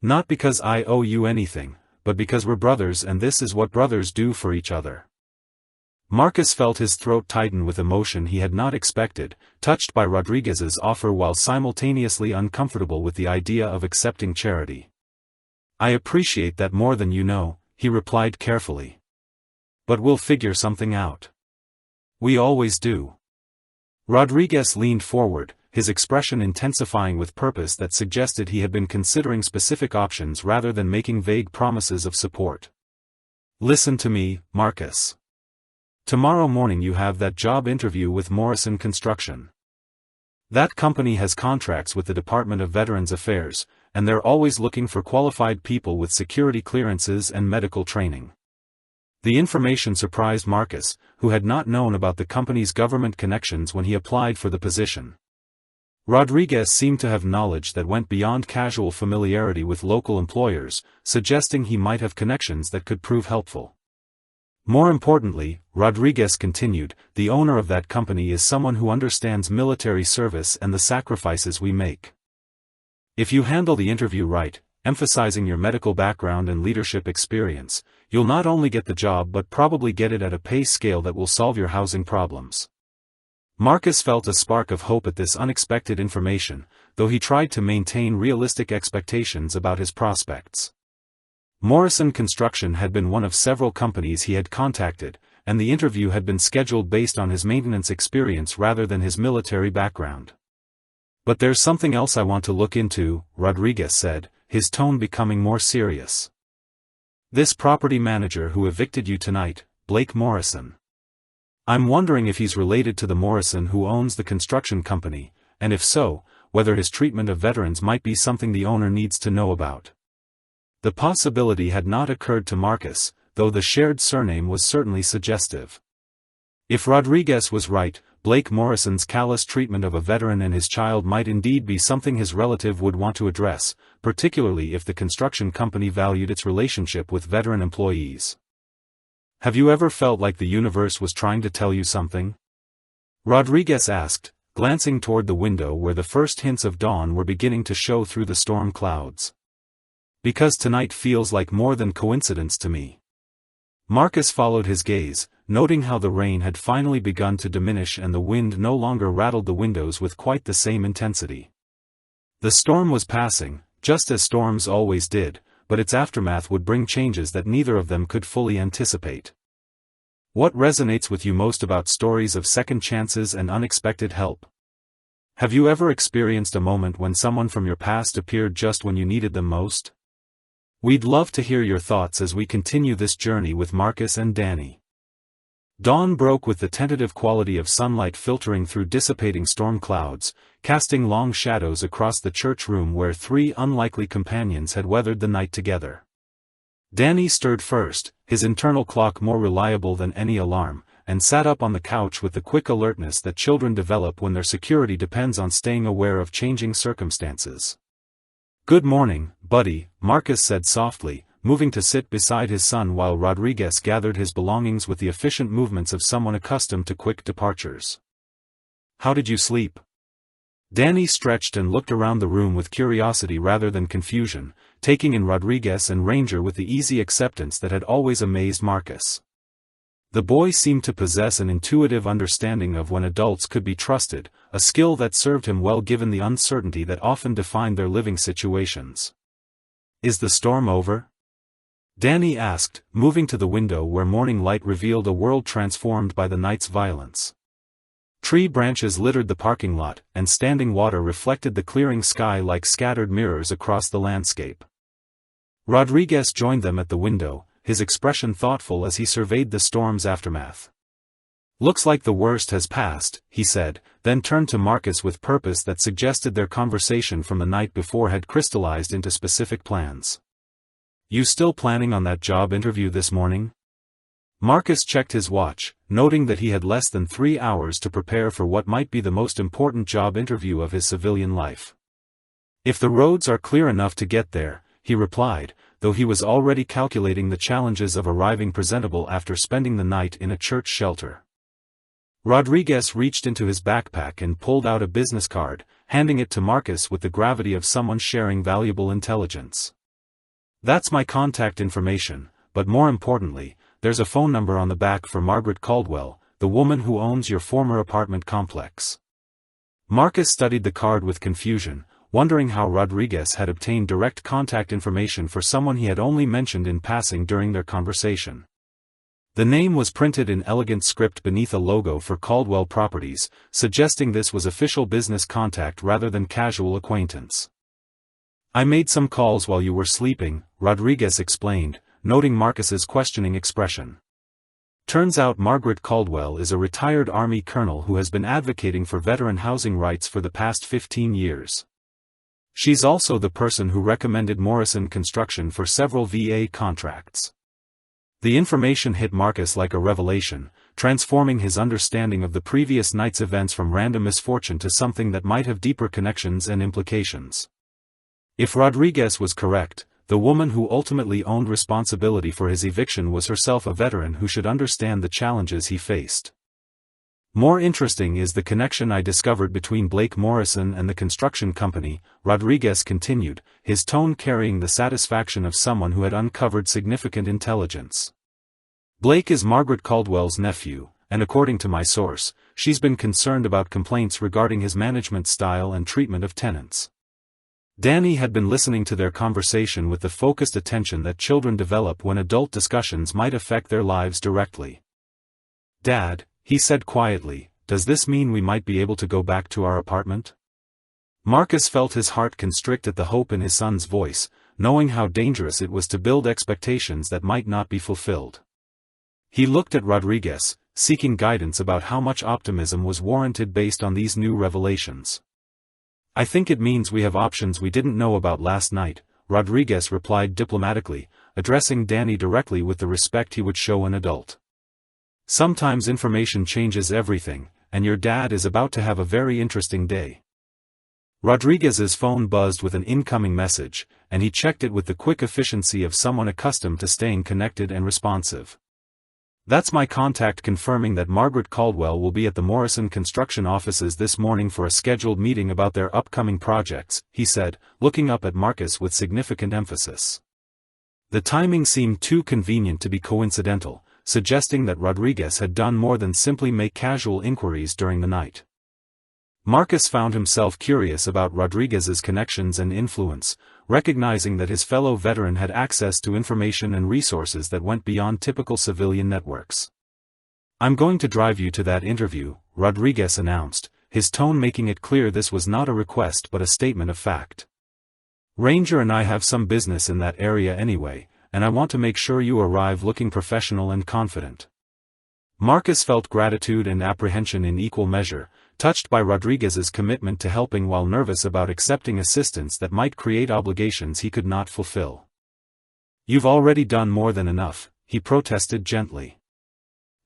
S1: "Not because I owe you anything, but because we're brothers and this is what brothers do for each other." Marcus felt his throat tighten with emotion he had not expected, touched by Rodriguez's offer while simultaneously uncomfortable with the idea of accepting charity. "I appreciate that more than you know," he replied carefully. "But we'll figure something out. We always do." Rodriguez leaned forward, his expression intensifying with purpose that suggested he had been considering specific options rather than making vague promises of support. "Listen to me, Marcus. Tomorrow morning you have that job interview with Morrison Construction. That company has contracts with the Department of Veterans Affairs, and they're always looking for qualified people with security clearances and medical training." The information surprised Marcus, who had not known about the company's government connections when he applied for the position. Rodriguez seemed to have knowledge that went beyond casual familiarity with local employers, suggesting he might have connections that could prove helpful. More importantly, Rodriguez continued, the owner of that company is someone who understands military service and the sacrifices we make. If you handle the interview right, emphasizing your medical background and leadership experience, you'll not only get the job but probably get it at a pay scale that will solve your housing problems. Marcus felt a spark of hope at this unexpected information, though he tried to maintain realistic expectations about his prospects. Morrison Construction had been one of several companies he had contacted, and the interview had been scheduled based on his maintenance experience rather than his military background. But there's something else I want to look into, Rodriguez said, his tone becoming more serious. This property manager who evicted you tonight, Blake Morrison. I'm wondering if he's related to the Morrison who owns the construction company, and if so, whether his treatment of veterans might be something the owner needs to know about. The possibility had not occurred to Marcus, though the shared surname was certainly suggestive. If Rodriguez was right, Blake Morrison's callous treatment of a veteran and his child might indeed be something his relative would want to address, particularly if the construction company valued its relationship with veteran employees. Have you ever felt like the universe was trying to tell you something? Rodriguez asked, glancing toward the window where the first hints of dawn were beginning to show through the storm clouds. Because tonight feels like more than coincidence to me. Marcus followed his gaze, noting how the rain had finally begun to diminish and the wind no longer rattled the windows with quite the same intensity. The storm was passing, just as storms always did, but its aftermath would bring changes that neither of them could fully anticipate. What resonates with you most about stories of second chances and unexpected help? Have you ever experienced a moment when someone from your past appeared just when you needed them most? We'd love to hear your thoughts as we continue this journey with Marcus and Danny. Dawn broke with the tentative quality of sunlight filtering through dissipating storm clouds, casting long shadows across the church room where three unlikely companions had weathered the night together. Danny stirred first, his internal clock more reliable than any alarm, and sat up on the couch with the quick alertness that children develop when their security depends on staying aware of changing circumstances. "Good morning, buddy," Marcus said softly, moving to sit beside his son while Rodriguez gathered his belongings with the efficient movements of someone accustomed to quick departures. "How did you sleep?" Danny stretched and looked around the room with curiosity rather than confusion, taking in Rodriguez and Ranger with the easy acceptance that had always amazed Marcus. The boy seemed to possess an intuitive understanding of when adults could be trusted, a skill that served him well given the uncertainty that often defined their living situations. "Is the storm over?" Danny asked, moving to the window where morning light revealed a world transformed by the night's violence. Tree branches littered the parking lot, and standing water reflected the clearing sky like scattered mirrors across the landscape. Rodriguez joined them at the window, his expression thoughtful as he surveyed the storm's aftermath. "Looks like the worst has passed," he said, then turned to Marcus with purpose that suggested their conversation from the night before had crystallized into specific plans. "You still planning on that job interview this morning?" Marcus checked his watch, noting that he had less than 3 hours to prepare for what might be the most important job interview of his civilian life. "If the roads are clear enough to get there," he replied, though he was already calculating the challenges of arriving presentable after spending the night in a church shelter. Rodriguez reached into his backpack and pulled out a business card, handing it to Marcus with the gravity of someone sharing valuable intelligence. "That's my contact information, but more importantly, there's a phone number on the back for Margaret Caldwell, the woman who owns your former apartment complex." Marcus studied the card with confusion, wondering how Rodriguez had obtained direct contact information for someone he had only mentioned in passing during their conversation. The name was printed in elegant script beneath a logo for Caldwell Properties, suggesting this was official business contact rather than casual acquaintance. "I made some calls while you were sleeping," Rodriguez explained, noting Marcus's questioning expression. "Turns out Margaret Caldwell is a retired Army colonel who has been advocating for veteran housing rights for the past 15 years. She's also the person who recommended Morrison Construction for several VA contracts." The information hit Marcus like a revelation, transforming his understanding of the previous night's events from random misfortune to something that might have deeper connections and implications. If Rodriguez was correct, the woman who ultimately owned responsibility for his eviction was herself a veteran who should understand the challenges he faced. More interesting is the connection I discovered between Blake Morrison and the construction company, Rodriguez continued, his tone carrying the satisfaction of someone who had uncovered significant intelligence. Blake is Margaret Caldwell's nephew, and according to my source, she's been concerned about complaints regarding his management style and treatment of tenants. Danny had been listening to their conversation with the focused attention that children develop when adult discussions might affect their lives directly. "Dad," he said quietly, "does this mean we might be able to go back to our apartment?" Marcus felt his heart constrict at the hope in his son's voice, knowing how dangerous it was to build expectations that might not be fulfilled. He looked at Rodriguez, seeking guidance about how much optimism was warranted based on these new revelations. "I think it means we have options we didn't know about last night," Rodriguez replied diplomatically, addressing Danny directly with the respect he would show an adult. "Sometimes information changes everything, and your dad is about to have a very interesting day." Rodriguez's phone buzzed with an incoming message, and he checked it with the quick efficiency of someone accustomed to staying connected and responsive. "That's my contact confirming that Margaret Caldwell will be at the Morrison construction offices this morning for a scheduled meeting about their upcoming projects," he said, looking up at Marcus with significant emphasis. The timing seemed too convenient to be coincidental, suggesting that Rodriguez had done more than simply make casual inquiries during the night. Marcus found himself curious about Rodriguez's connections and influence, recognizing that his fellow veteran had access to information and resources that went beyond typical civilian networks. "I'm going to drive you to that interview," Rodriguez announced, his tone making it clear this was not a request but a statement of fact. "Ranger and I have some business in that area anyway, and I want to make sure you arrive looking professional and confident." Marcus felt gratitude and apprehension in equal measure, touched by Rodriguez's commitment to helping while nervous about accepting assistance that might create obligations he could not fulfill. "You've already done more than enough," he protested gently.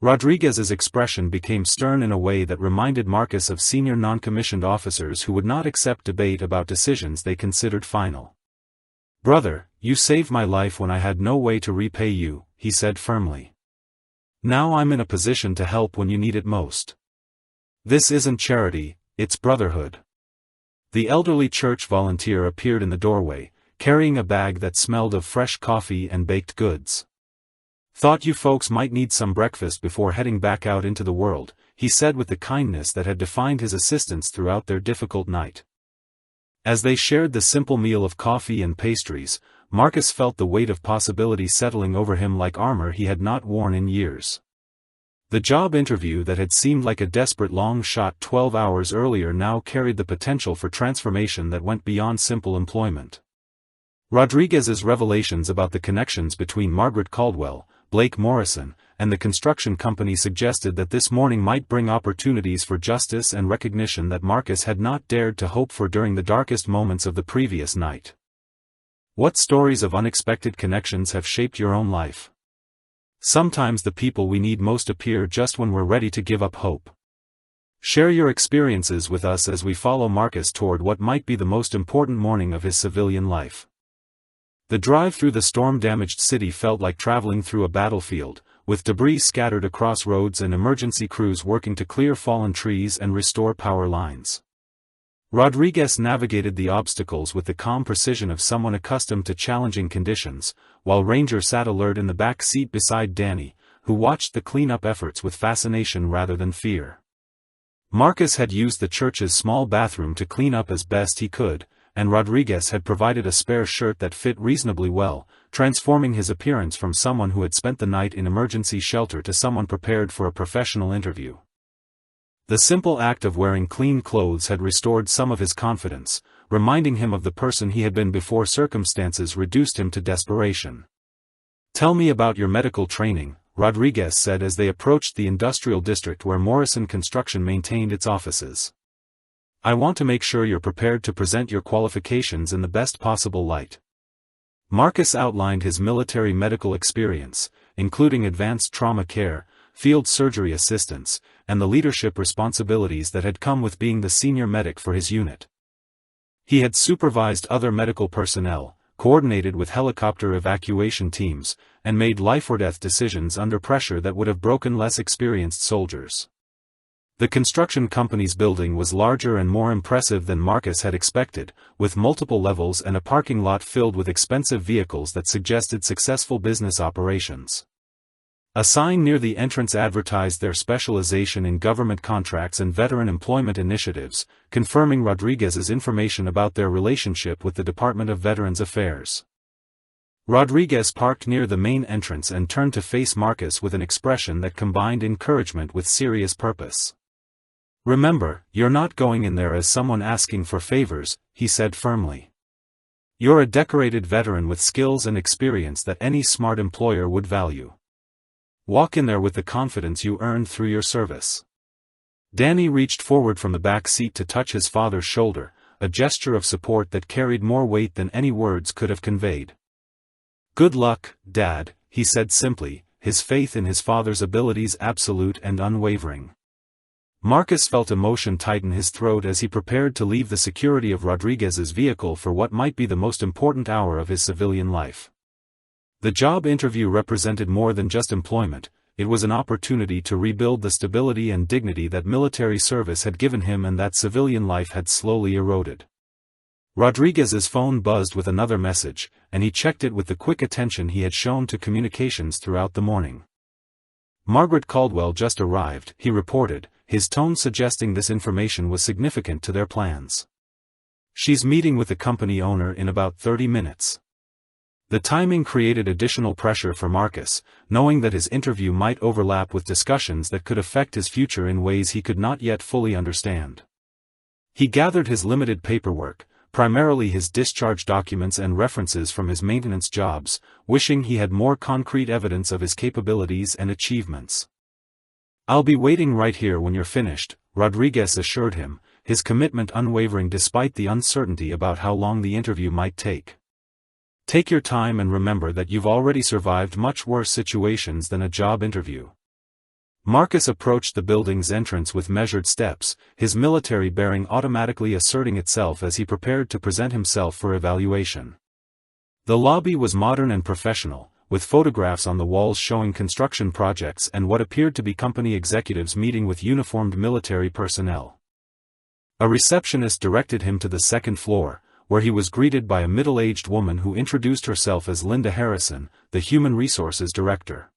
S1: Rodriguez's expression became stern in a way that reminded Marcus of senior non-commissioned officers who would not accept debate about decisions they considered final. "Brother, you saved my life when I had no way to repay you," he said firmly. "Now I'm in a position to help when you need it most. This isn't charity, it's brotherhood." The elderly church volunteer appeared in the doorway, carrying a bag that smelled of fresh coffee and baked goods. "Thought you folks might need some breakfast before heading back out into the world," he said with the kindness that had defined his assistants throughout their difficult night. As they shared the simple meal of coffee and pastries, Marcus felt the weight of possibility settling over him like armor he had not worn in years. The job interview that had seemed like a desperate long shot 12 hours earlier now carried the potential for transformation that went beyond simple employment. Rodriguez's revelations about the connections between Margaret Caldwell, Blake Morrison, and the construction company suggested that this morning might bring opportunities for justice and recognition that Marcus had not dared to hope for during the darkest moments of the previous night. What stories of unexpected connections have shaped your own life? Sometimes the people we need most appear just when we're ready to give up hope. Share your experiences with us as we follow Marcus toward what might be the most important morning of his civilian life. The drive through the storm-damaged city felt like traveling through a battlefield, with debris scattered across roads and emergency crews working to clear fallen trees and restore power lines. Rodriguez navigated the obstacles with the calm precision of someone accustomed to challenging conditions, while Ranger sat alert in the back seat beside Danny, who watched the cleanup efforts with fascination rather than fear. Marcus had used the church's small bathroom to clean up as best he could, and Rodriguez had provided a spare shirt that fit reasonably well, transforming his appearance from someone who had spent the night in emergency shelter to someone prepared for a professional interview. The simple act of wearing clean clothes had restored some of his confidence, reminding him of the person he had been before circumstances reduced him to desperation. "Tell me about your medical training," Rodriguez said as they approached the industrial district where Morrison Construction maintained its offices. "I want to make sure you're prepared to present your qualifications in the best possible light." Marcus outlined his military medical experience, including advanced trauma care, field surgery assistants, and the leadership responsibilities that had come with being the senior medic for his unit. He had supervised other medical personnel, coordinated with helicopter evacuation teams, and made life-or-death decisions under pressure that would have broken less experienced soldiers. The construction company's building was larger and more impressive than Marcus had expected, with multiple levels and a parking lot filled with expensive vehicles that suggested successful business operations. A sign near the entrance advertised their specialization in government contracts and veteran employment initiatives, confirming Rodriguez's information about their relationship with the Department of Veterans Affairs. Rodriguez parked near the main entrance and turned to face Marcus with an expression that combined encouragement with serious purpose. "Remember, you're not going in there as someone asking for favors," he said firmly. "You're a decorated veteran with skills and experience that any smart employer would value. Walk in there with the confidence you earned through your service." Danny reached forward from the back seat to touch his father's shoulder, a gesture of support that carried more weight than any words could have conveyed. "Good luck, Dad," he said simply, his faith in his father's abilities absolute and unwavering. Marcus felt emotion tighten his throat as he prepared to leave the security of Rodriguez's vehicle for what might be the most important hour of his civilian life. The job interview represented more than just employment, it was an opportunity to rebuild the stability and dignity that military service had given him and that civilian life had slowly eroded. Rodriguez's phone buzzed with another message, and he checked it with the quick attention he had shown to communications throughout the morning. "Margaret Caldwell just arrived," he reported, his tone suggesting this information was significant to their plans. "She's meeting with the company owner in about 30 minutes. The timing created additional pressure for Marcus, knowing that his interview might overlap with discussions that could affect his future in ways he could not yet fully understand. He gathered his limited paperwork, primarily his discharge documents and references from his maintenance jobs, wishing he had more concrete evidence of his capabilities and achievements. "I'll be waiting right here when you're finished," Rodriguez assured him, his commitment unwavering despite the uncertainty about how long the interview might take. "Take your time and remember that you've already survived much worse situations than a job interview." Marcus approached the building's entrance with measured steps, his military bearing automatically asserting itself as he prepared to present himself for evaluation. The lobby was modern and professional, with photographs on the walls showing construction projects and what appeared to be company executives meeting with uniformed military personnel. A receptionist directed him to the second floor, where he was greeted by a middle-aged woman who introduced herself as Linda Harrison, the Human Resources Director.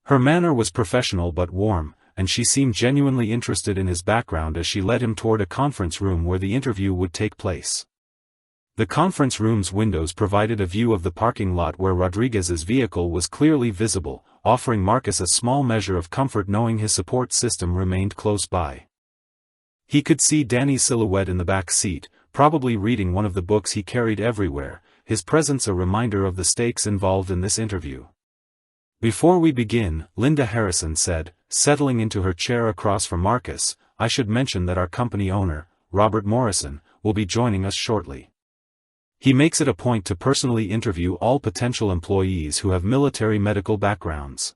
S1: Her manner was professional but warm, and she seemed genuinely interested in his background as she led him toward a conference room where the interview would take place. The conference room's windows provided a view of the parking lot where Rodriguez's vehicle was clearly visible, offering Marcus a small measure of comfort knowing his support system remained close by. He could see Danny's silhouette in the back seat, probably reading one of the books he carried everywhere, his presence a reminder of the stakes involved in this interview. "Before we begin," Linda Harrison said, settling into her chair across from Marcus, "I should mention that our company owner, Robert Morrison, will be joining us shortly. He makes it a point to personally interview all potential employees who have military medical backgrounds."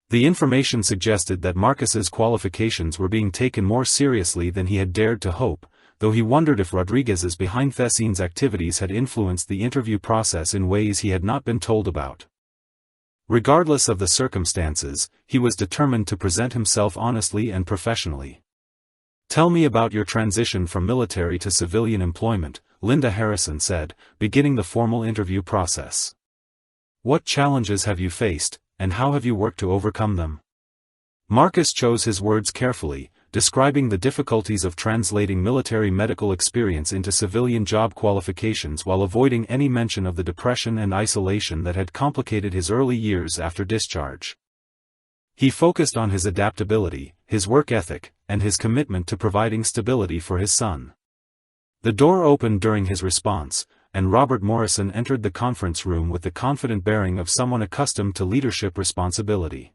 S1: The information suggested that Marcus's qualifications were being taken more seriously than he had dared to hope, though he wondered if Rodriguez's behind-the-scenes activities had influenced the interview process in ways he had not been told about. Regardless of the circumstances, he was determined to present himself honestly and professionally. "Tell me about your transition from military to civilian employment," Linda Harrison said, beginning the formal interview process. "What challenges have you faced, and how have you worked to overcome them?" Marcus chose his words carefully, describing the difficulties of translating military medical experience into civilian job qualifications while avoiding any mention of the depression and isolation that had complicated his early years after discharge. He focused on his adaptability, his work ethic, and his commitment to providing stability for his son. The door opened during his response, and Robert Morrison entered the conference room with the confident bearing of someone accustomed to leadership responsibility.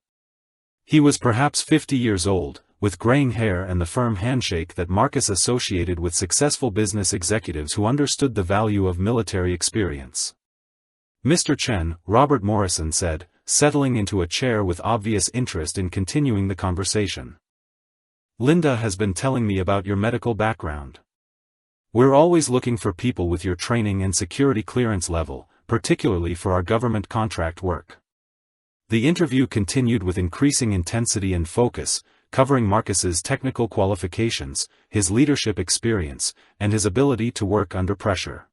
S1: He was perhaps 50 years old, with graying hair and the firm handshake that Marcus associated with successful business executives who understood the value of military experience. "Mr. Chen," Robert Morrison said, settling into a chair with obvious interest in continuing the conversation. "Linda has been telling me about your medical background. We're always looking for people with your training and security clearance level, particularly for our government contract work." The interview continued with increasing intensity and focus, covering Marcus's technical qualifications, his leadership experience, and his ability to work under pressure.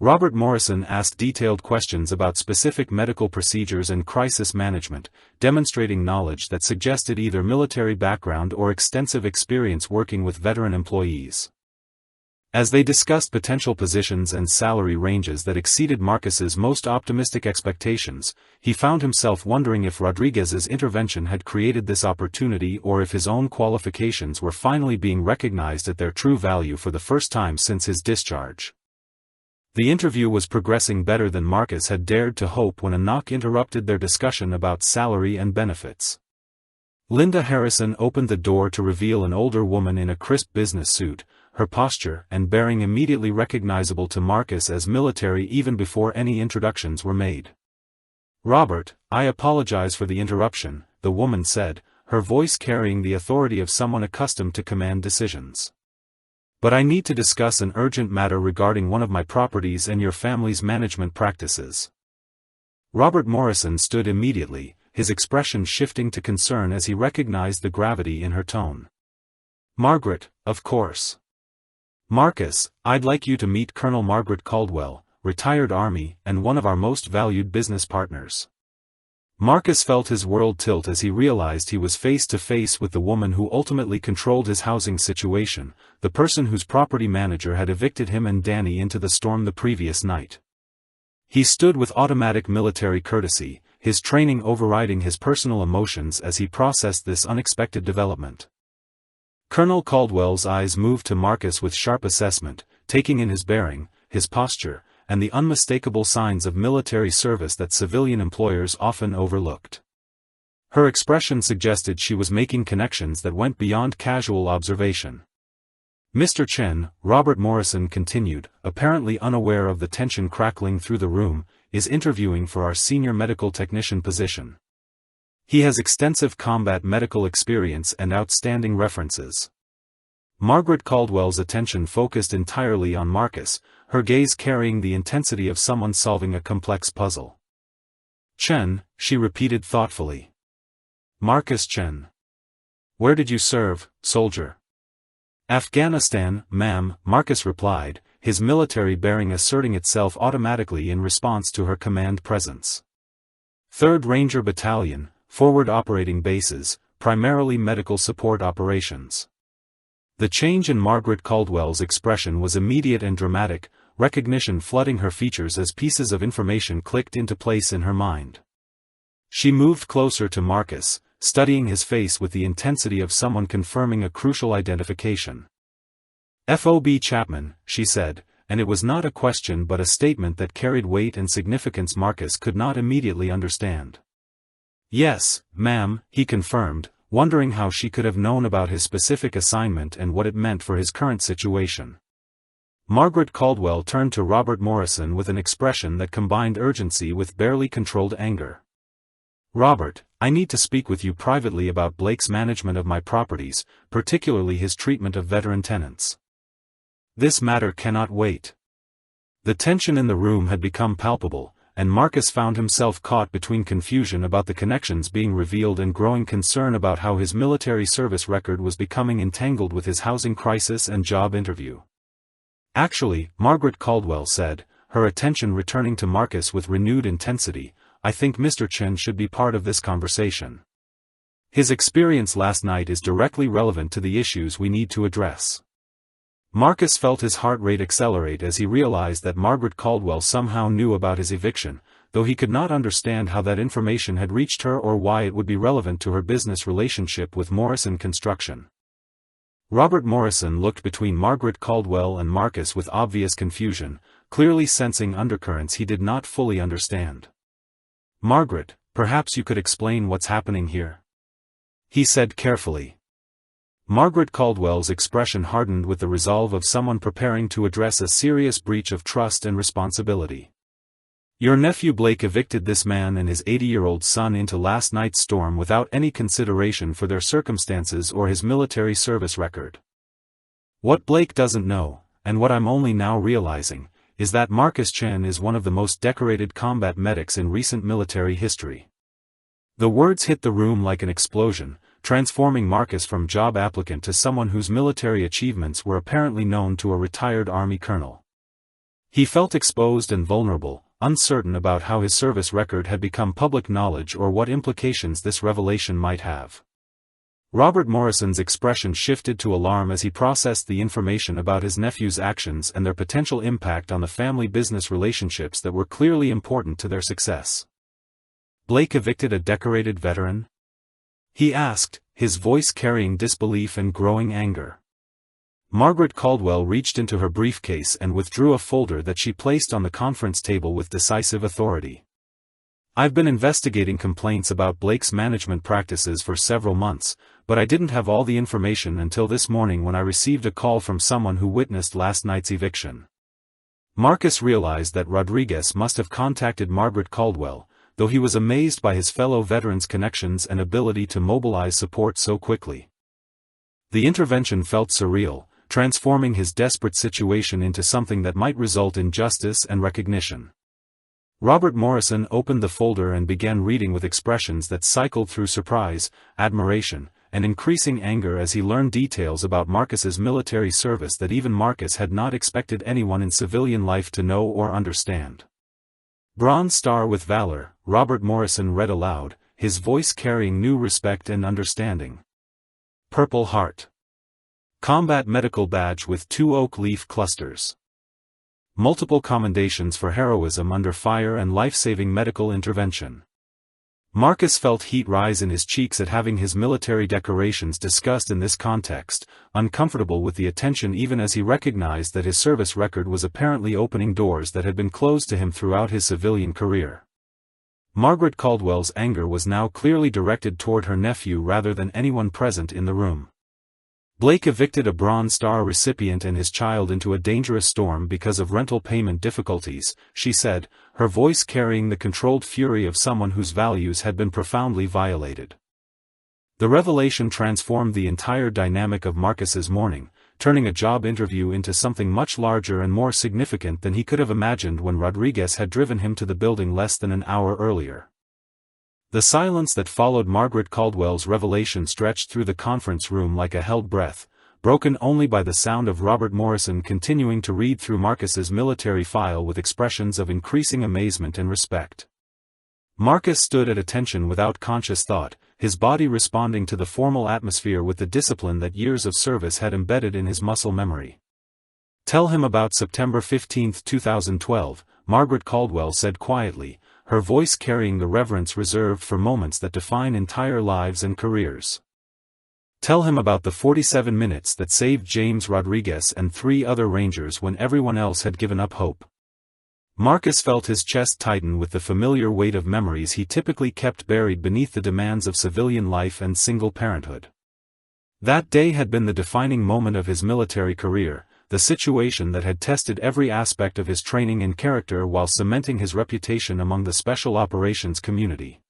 S1: Robert Morrison asked detailed questions about specific medical procedures and crisis management, demonstrating knowledge that suggested either military background or extensive experience working with veteran employees. As they discussed potential positions and salary ranges that exceeded Marcus's most optimistic expectations, he found himself wondering if Rodriguez's intervention had created this opportunity or if his own qualifications were finally being recognized at their true value for the first time since his discharge. The interview was progressing better than Marcus had dared to hope when a knock interrupted their discussion about salary and benefits. Linda Harrison opened the door to reveal an older woman in a crisp business suit, her posture and bearing immediately recognizable to Marcus as military even before any introductions were made. "Robert, I apologize for the interruption," the woman said, her voice carrying the authority of someone accustomed to command decisions. "But I need to discuss an urgent matter regarding one of my properties and your family's management practices." Robert Morrison stood immediately, his expression shifting to concern as he recognized the gravity in her tone. "Margaret, of course. Marcus, I'd like you to meet Colonel Margaret Caldwell, retired Army, and one of our most valued business partners." Marcus felt his world tilt as he realized he was face to face with the woman who ultimately controlled his housing situation, the person whose property manager had evicted him and Danny into the storm the previous night. He stood with automatic military courtesy, his training overriding his personal emotions as he processed this unexpected development. Colonel Caldwell's eyes moved to Marcus with sharp assessment, taking in his bearing, his posture, and the unmistakable signs of military service that civilian employers often overlooked. Her expression suggested she was making connections that went beyond casual observation. "Mr. Chen," Robert Morrison continued, apparently unaware of the tension crackling through the room, "is interviewing for our senior medical technician position. He has extensive combat medical experience and outstanding references." Margaret Caldwell's attention focused entirely on Marcus, her gaze carrying the intensity of someone solving a complex puzzle. "Chen," she repeated thoughtfully. "Marcus Chen. Where did you serve, soldier?" "Afghanistan, ma'am," Marcus replied, his military bearing asserting itself automatically in response to her command presence. 3rd Ranger Battalion, forward operating bases, primarily medical support operations. The change in Margaret Caldwell's expression was immediate and dramatic, recognition flooding her features as pieces of information clicked into place in her mind. She moved closer to Marcus, studying his face with the intensity of someone confirming a crucial identification. "FOB Chapman," she said, and it was not a question but a statement that carried weight and significance Marcus could not immediately understand. "Yes, ma'am," he confirmed, wondering how she could have known about his specific assignment and what it meant for his current situation. Margaret Caldwell turned to Robert Morrison with an expression that combined urgency with barely controlled anger. "Robert, I need to speak with you privately about Blake's management of my properties, particularly his treatment of veteran tenants. This matter cannot wait." The tension in the room had become palpable, and Marcus found himself caught between confusion about the connections being revealed and growing concern about how his military service record was becoming entangled with his housing crisis and job interview. "Actually," Margaret Caldwell said, her attention returning to Marcus with renewed intensity, "I think Mr. Chen should be part of this conversation. His experience last night is directly relevant to the issues we need to address." Marcus felt his heart rate accelerate as he realized that Margaret Caldwell somehow knew about his eviction, though he could not understand how that information had reached her or why it would be relevant to her business relationship with Morrison Construction. Robert Morrison looked between Margaret Caldwell and Marcus with obvious confusion, clearly sensing undercurrents he did not fully understand. "Margaret, perhaps you could explain what's happening here?" he said carefully. Margaret Caldwell's expression hardened with the resolve of someone preparing to address a serious breach of trust and responsibility. Your nephew Blake evicted this man and his 80-year-old son into last night's storm without any consideration for their circumstances or his military service record. What Blake doesn't know, and what I'm only now realizing, is that Marcus Chen is one of the most decorated combat medics in recent military history. The words hit the room like an explosion, transforming Marcus from job applicant to someone whose military achievements were apparently known to a retired Army colonel. He felt exposed and vulnerable, uncertain about how his service record had become public knowledge or what implications this revelation might have. Robert Morrison's expression shifted to alarm as he processed the information about his nephew's actions and their potential impact on the family-business relationships that were clearly important to their success. Blake evicted a decorated veteran? He asked, his voice carrying disbelief and growing anger. Margaret Caldwell reached into her briefcase and withdrew a folder that she placed on the conference table with decisive authority. I've been investigating complaints about Blake's management practices for several months, but I didn't have all the information until this morning when I received a call from someone who witnessed last night's eviction. Marcus realized that Rodriguez must have contacted Margaret Caldwell, though he was amazed by his fellow veterans' connections and ability to mobilize support so quickly. The intervention felt surreal, transforming his desperate situation into something that might result in justice and recognition. Robert Morrison opened the folder and began reading with expressions that cycled through surprise, admiration, and increasing anger as he learned details about Marcus's military service that even Marcus had not expected anyone in civilian life to know or understand. Bronze Star with Valor, Robert Morrison read aloud, his voice carrying new respect and understanding. Purple Heart. Combat Medical Badge with 2 oak leaf clusters. Multiple commendations for heroism under fire and life-saving medical intervention. Marcus felt heat rise in his cheeks at having his military decorations discussed in this context, uncomfortable with the attention even as he recognized that his service record was apparently opening doors that had been closed to him throughout his civilian career. Margaret Caldwell's anger was now clearly directed toward her nephew rather than anyone present in the room. Blake evicted a Bronze Star recipient and his child into a dangerous storm because of rental payment difficulties, she said, her voice carrying the controlled fury of someone whose values had been profoundly violated. The revelation transformed the entire dynamic of Marcus's morning, turning a job interview into something much larger and more significant than he could have imagined when Rodriguez had driven him to the building less than an hour earlier. The silence that followed Margaret Caldwell's revelation stretched through the conference room like a held breath, broken only by the sound of Robert Morrison continuing to read through Marcus's military file with expressions of increasing amazement and respect. Marcus stood at attention without conscious thought, his body responding to the formal atmosphere with the discipline that years of service had embedded in his muscle memory. "Tell him about September 15, 2012, Margaret Caldwell said quietly, her voice carrying the reverence reserved for moments that define entire lives and careers. Tell him about the 47 minutes that saved James Rodriguez and 3 other Rangers when everyone else had given up hope." Marcus felt his chest tighten with the familiar weight of memories he typically kept buried beneath the demands of civilian life and single parenthood. That day had been the defining moment of his military career, the situation that had tested every aspect of his training and character while cementing his reputation among the special operations community.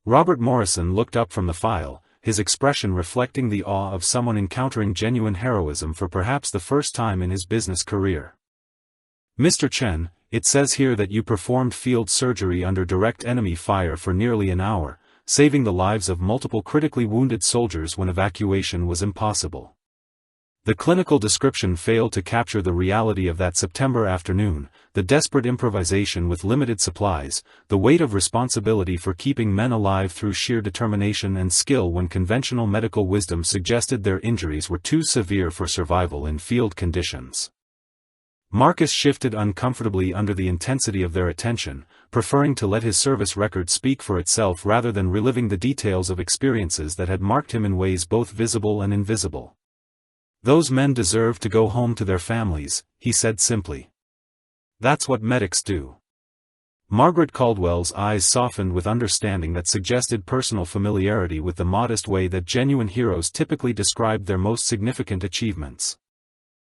S1: Robert Morrison looked up from the file, his expression reflecting the awe of someone encountering genuine heroism for perhaps the first time in his business career. "Mr. Chen, it says here that you performed field surgery under direct enemy fire for nearly an hour, saving the lives of multiple critically wounded soldiers when evacuation was impossible." The clinical description failed to capture the reality of that September afternoon, the desperate improvisation with limited supplies, the weight of responsibility for keeping men alive through sheer determination and skill when conventional medical wisdom suggested their injuries were too severe for survival in field conditions. Marcus shifted uncomfortably under the intensity of their attention, preferring to let his service record speak for itself rather than reliving the details of experiences that had marked him in ways both visible and invisible. "Those men deserve to go home to their families," he said simply. "That's what medics do." Margaret Caldwell's eyes softened with understanding that suggested personal familiarity with the modest way that genuine heroes typically described their most significant achievements.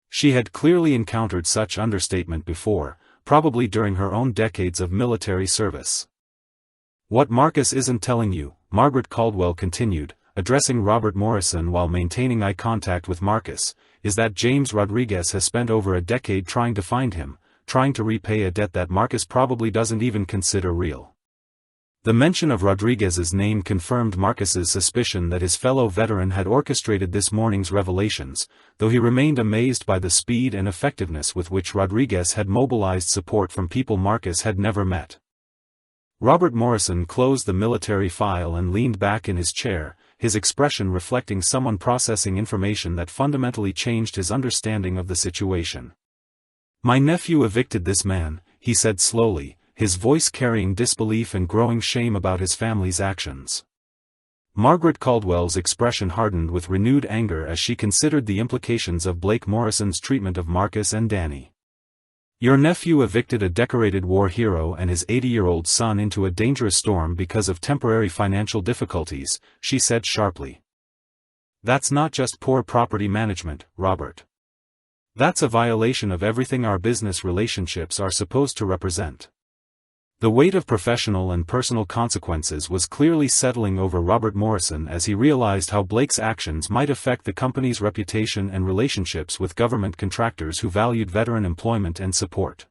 S1: She had clearly encountered such understatement before, probably during her own decades of military service. What Marcus isn't telling you, Margaret Caldwell continued, addressing Robert Morrison while maintaining eye contact with Marcus, is that James Rodriguez has spent over a decade trying to find him, trying to repay a debt that Marcus probably doesn't even consider real. The mention of Rodriguez's name confirmed Marcus's suspicion that his fellow veteran had orchestrated this morning's revelations, though he remained amazed by the speed and effectiveness with which Rodriguez had mobilized support from people Marcus had never met. Robert Morrison closed the military file and leaned back in his chair, his expression reflecting someone processing information that fundamentally changed his understanding of the situation. "My nephew evicted this man," he said slowly, his voice carrying disbelief and growing shame about his family's actions. Margaret Caldwell's expression hardened with renewed anger as she considered the implications of Blake Morrison's treatment of Marcus and Danny. "Your nephew evicted a decorated war hero and his 80-year-old son into a dangerous storm because of temporary financial difficulties," she said sharply. "That's not just poor property management, Robert. That's a violation of everything our business relationships are supposed to represent." The weight of professional and personal consequences was clearly settling over Robert Morrison as he realized how Blake's actions might affect the company's reputation and relationships with government contractors who valued veteran employment and support.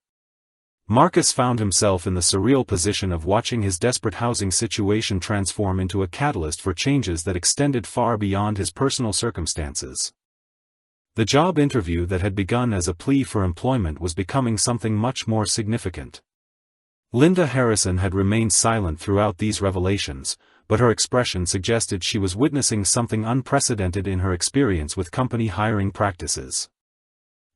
S1: Marcus found himself in the surreal position of watching his desperate housing situation transform into a catalyst for changes that extended far beyond his personal circumstances. The job interview that had begun as a plea for employment was becoming something much more significant. Linda Harrison had remained silent throughout these revelations, but her expression suggested she was witnessing something unprecedented in her experience with company hiring practices.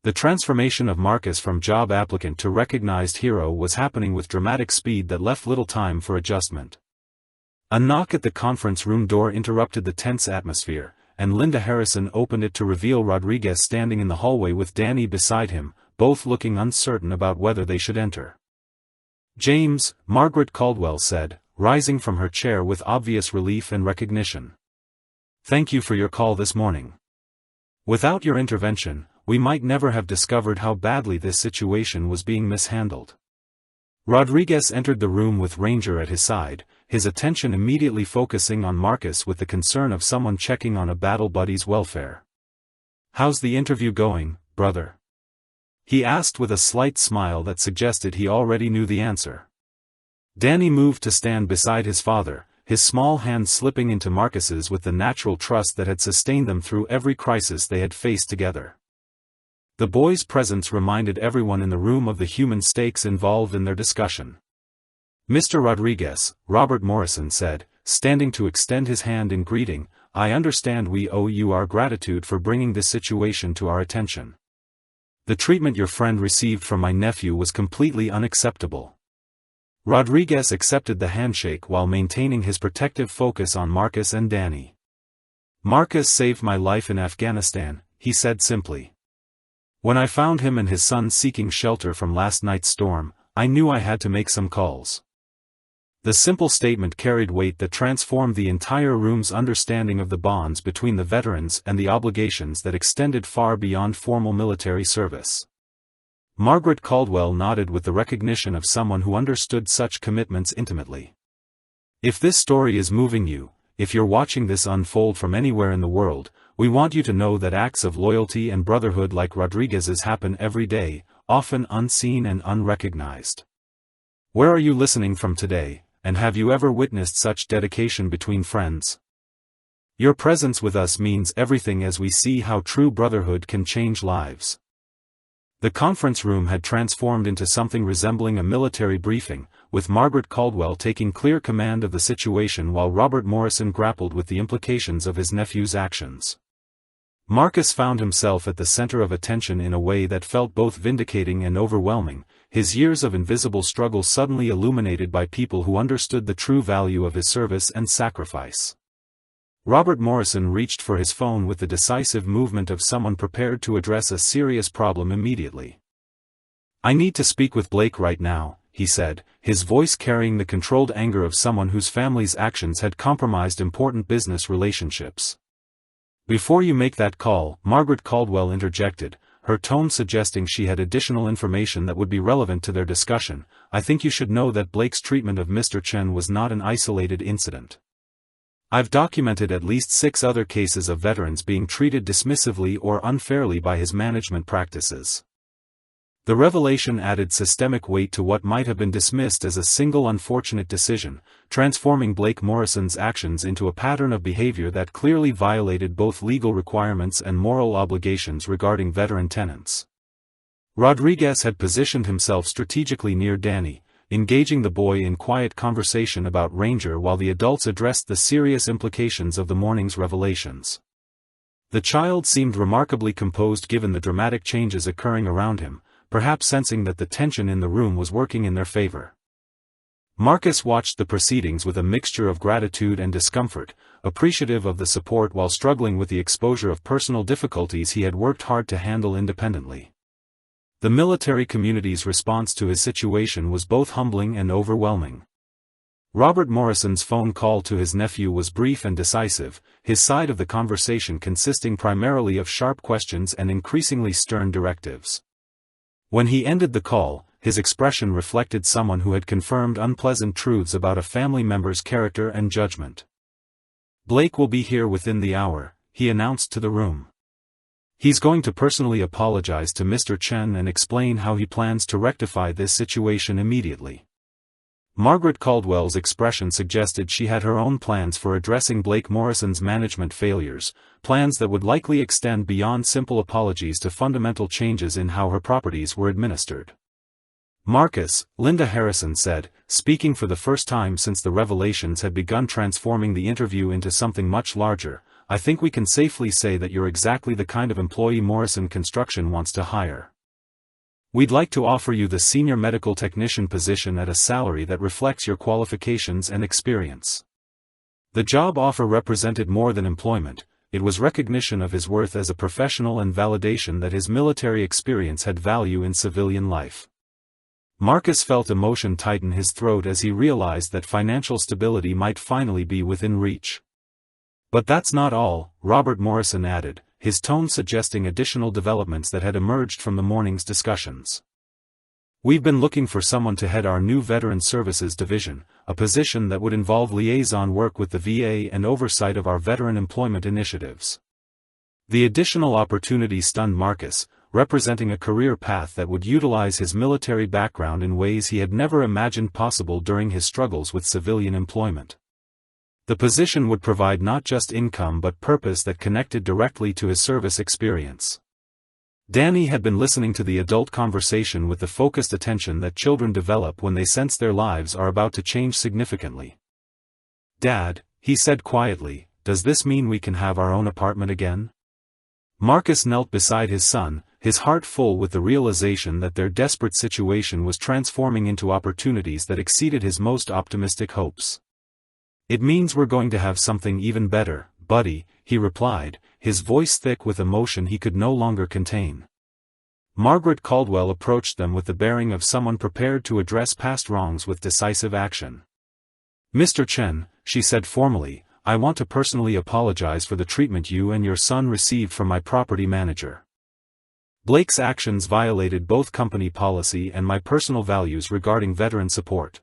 S1: The transformation of Marcus from job applicant to recognized hero was happening with dramatic speed that left little time for adjustment. A knock at the conference room door interrupted the tense atmosphere, and Linda Harrison opened it to reveal Rodriguez standing in the hallway with Danny beside him, both looking uncertain about whether they should enter. "James," Margaret Caldwell said, rising from her chair with obvious relief and recognition. "Thank you for your call this morning. Without your intervention, we might never have discovered how badly this situation was being mishandled." Rodriguez entered the room with Ranger at his side, his attention immediately focusing on Marcus with the concern of someone checking on a battle buddy's welfare. "How's the interview going, brother?" he asked with a slight smile that suggested he already knew the answer. Danny moved to stand beside his father, his small hand slipping into Marcus's with the natural trust that had sustained them through every crisis they had faced together. The boy's presence reminded everyone in the room of the human stakes involved in their discussion. "Mr. Rodriguez," Robert Morrison said, standing to extend his hand in greeting, "I understand we owe you our gratitude for bringing this situation to our attention. The treatment your friend received from my nephew was completely unacceptable." Rodriguez accepted the handshake while maintaining his protective focus on Marcus and Danny. "Marcus saved my life in Afghanistan," he said simply. "When I found him and his son seeking shelter from last night's storm, I knew I had to make some calls." The simple statement carried weight that transformed the entire room's understanding of the bonds between the veterans and the obligations that extended far beyond formal military service. Margaret Caldwell nodded with the recognition of someone who understood such commitments intimately. "If this story is moving you, if you're watching this unfold from anywhere in the world, we want you to know that acts of loyalty and brotherhood like Rodriguez's happen every day, often unseen and unrecognized. Where are you listening from today? And have you ever witnessed such dedication between friends? Your presence with us means everything as we see how true brotherhood can change lives." The conference room had transformed into something resembling a military briefing, with Margaret Caldwell taking clear command of the situation while Robert Morrison grappled with the implications of his nephew's actions. Marcus found himself at the center of attention in a way that felt both vindicating and overwhelming, his years of invisible struggle suddenly illuminated by people who understood the true value of his service and sacrifice. Robert Morrison reached for his phone with the decisive movement of someone prepared to address a serious problem immediately. "I need to speak with Blake right now," he said, his voice carrying the controlled anger of someone whose family's actions had compromised important business relationships. "Before you make that call," Margaret Caldwell interjected, her tone suggesting she had additional information that would be relevant to their discussion. "I think you should know that Blake's treatment of Mr. Chen was not an isolated incident. I've documented at least 6 other cases of veterans being treated dismissively or unfairly by his management practices." The revelation added systemic weight to what might have been dismissed as a single unfortunate decision, transforming Blake Morrison's actions into a pattern of behavior that clearly violated both legal requirements and moral obligations regarding veteran tenants. Rodriguez had positioned himself strategically near Danny, engaging the boy in quiet conversation about Ranger while the adults addressed the serious implications of the morning's revelations. The child seemed remarkably composed given the dramatic changes occurring around him, perhaps sensing that the tension in the room was working in their favor. Marcus watched the proceedings with a mixture of gratitude and discomfort, appreciative of the support while struggling with the exposure of personal difficulties he had worked hard to handle independently. The military community's response to his situation was both humbling and overwhelming. Robert Morrison's phone call to his nephew was brief and decisive, his side of the conversation consisting primarily of sharp questions and increasingly stern directives. When he ended the call, his expression reflected someone who had confirmed unpleasant truths about a family member's character and judgment. "Blake will be here within the hour," he announced to the room. "He's going to personally apologize to Mr. Chen and explain how he plans to rectify this situation immediately." Margaret Caldwell's expression suggested she had her own plans for addressing Blake Morrison's management failures, plans that would likely extend beyond simple apologies to fundamental changes in how her properties were administered. "Marcus," Linda Harrison said, speaking for the first time since the revelations had begun transforming the interview into something much larger, "I think we can safely say that you're exactly the kind of employee Morrison Construction wants to hire. We'd like to offer you the senior medical technician position at a salary that reflects your qualifications and experience." The job offer represented more than employment, it was recognition of his worth as a professional and validation that his military experience had value in civilian life. Marcus felt emotion tighten his throat as he realized that financial stability might finally be within reach. "But that's not all," Robert Morrison added, his tone suggesting additional developments that had emerged from the morning's discussions. "We've been looking for someone to head our new Veteran Services Division, a position that would involve liaison work with the VA and oversight of our veteran employment initiatives." The additional opportunity stunned Marcus, representing a career path that would utilize his military background in ways he had never imagined possible during his struggles with civilian employment. The position would provide not just income but purpose that connected directly to his service experience. Danny had been listening to the adult conversation with the focused attention that children develop when they sense their lives are about to change significantly. "Dad," he said quietly, "does this mean we can have our own apartment again?" Marcus knelt beside his son, his heart full with the realization that their desperate situation was transforming into opportunities that exceeded his most optimistic hopes. "It means we're going to have something even better, buddy," he replied, his voice thick with emotion he could no longer contain. Margaret Caldwell approached them with the bearing of someone prepared to address past wrongs with decisive action. "Mr. Chen," she said formally, "I want to personally apologize for the treatment you and your son received from my property manager. Blake's actions violated both company policy and my personal values regarding veteran support."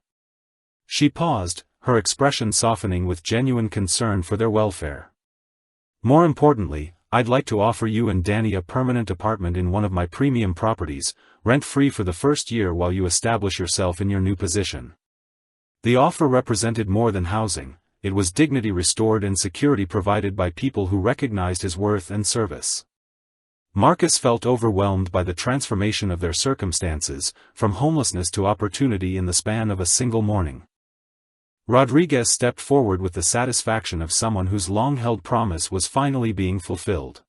S1: She paused, her expression softening with genuine concern for their welfare. "More importantly, I'd like to offer you and Danny a permanent apartment in one of my premium properties, rent-free for the first year while you establish yourself in your new position." The offer represented more than housing, it was dignity restored and security provided by people who recognized his worth and service. Marcus felt overwhelmed by the transformation of their circumstances, from homelessness to opportunity in the span of a single morning. Rodriguez stepped forward with the satisfaction of someone whose long-held promise was finally being fulfilled.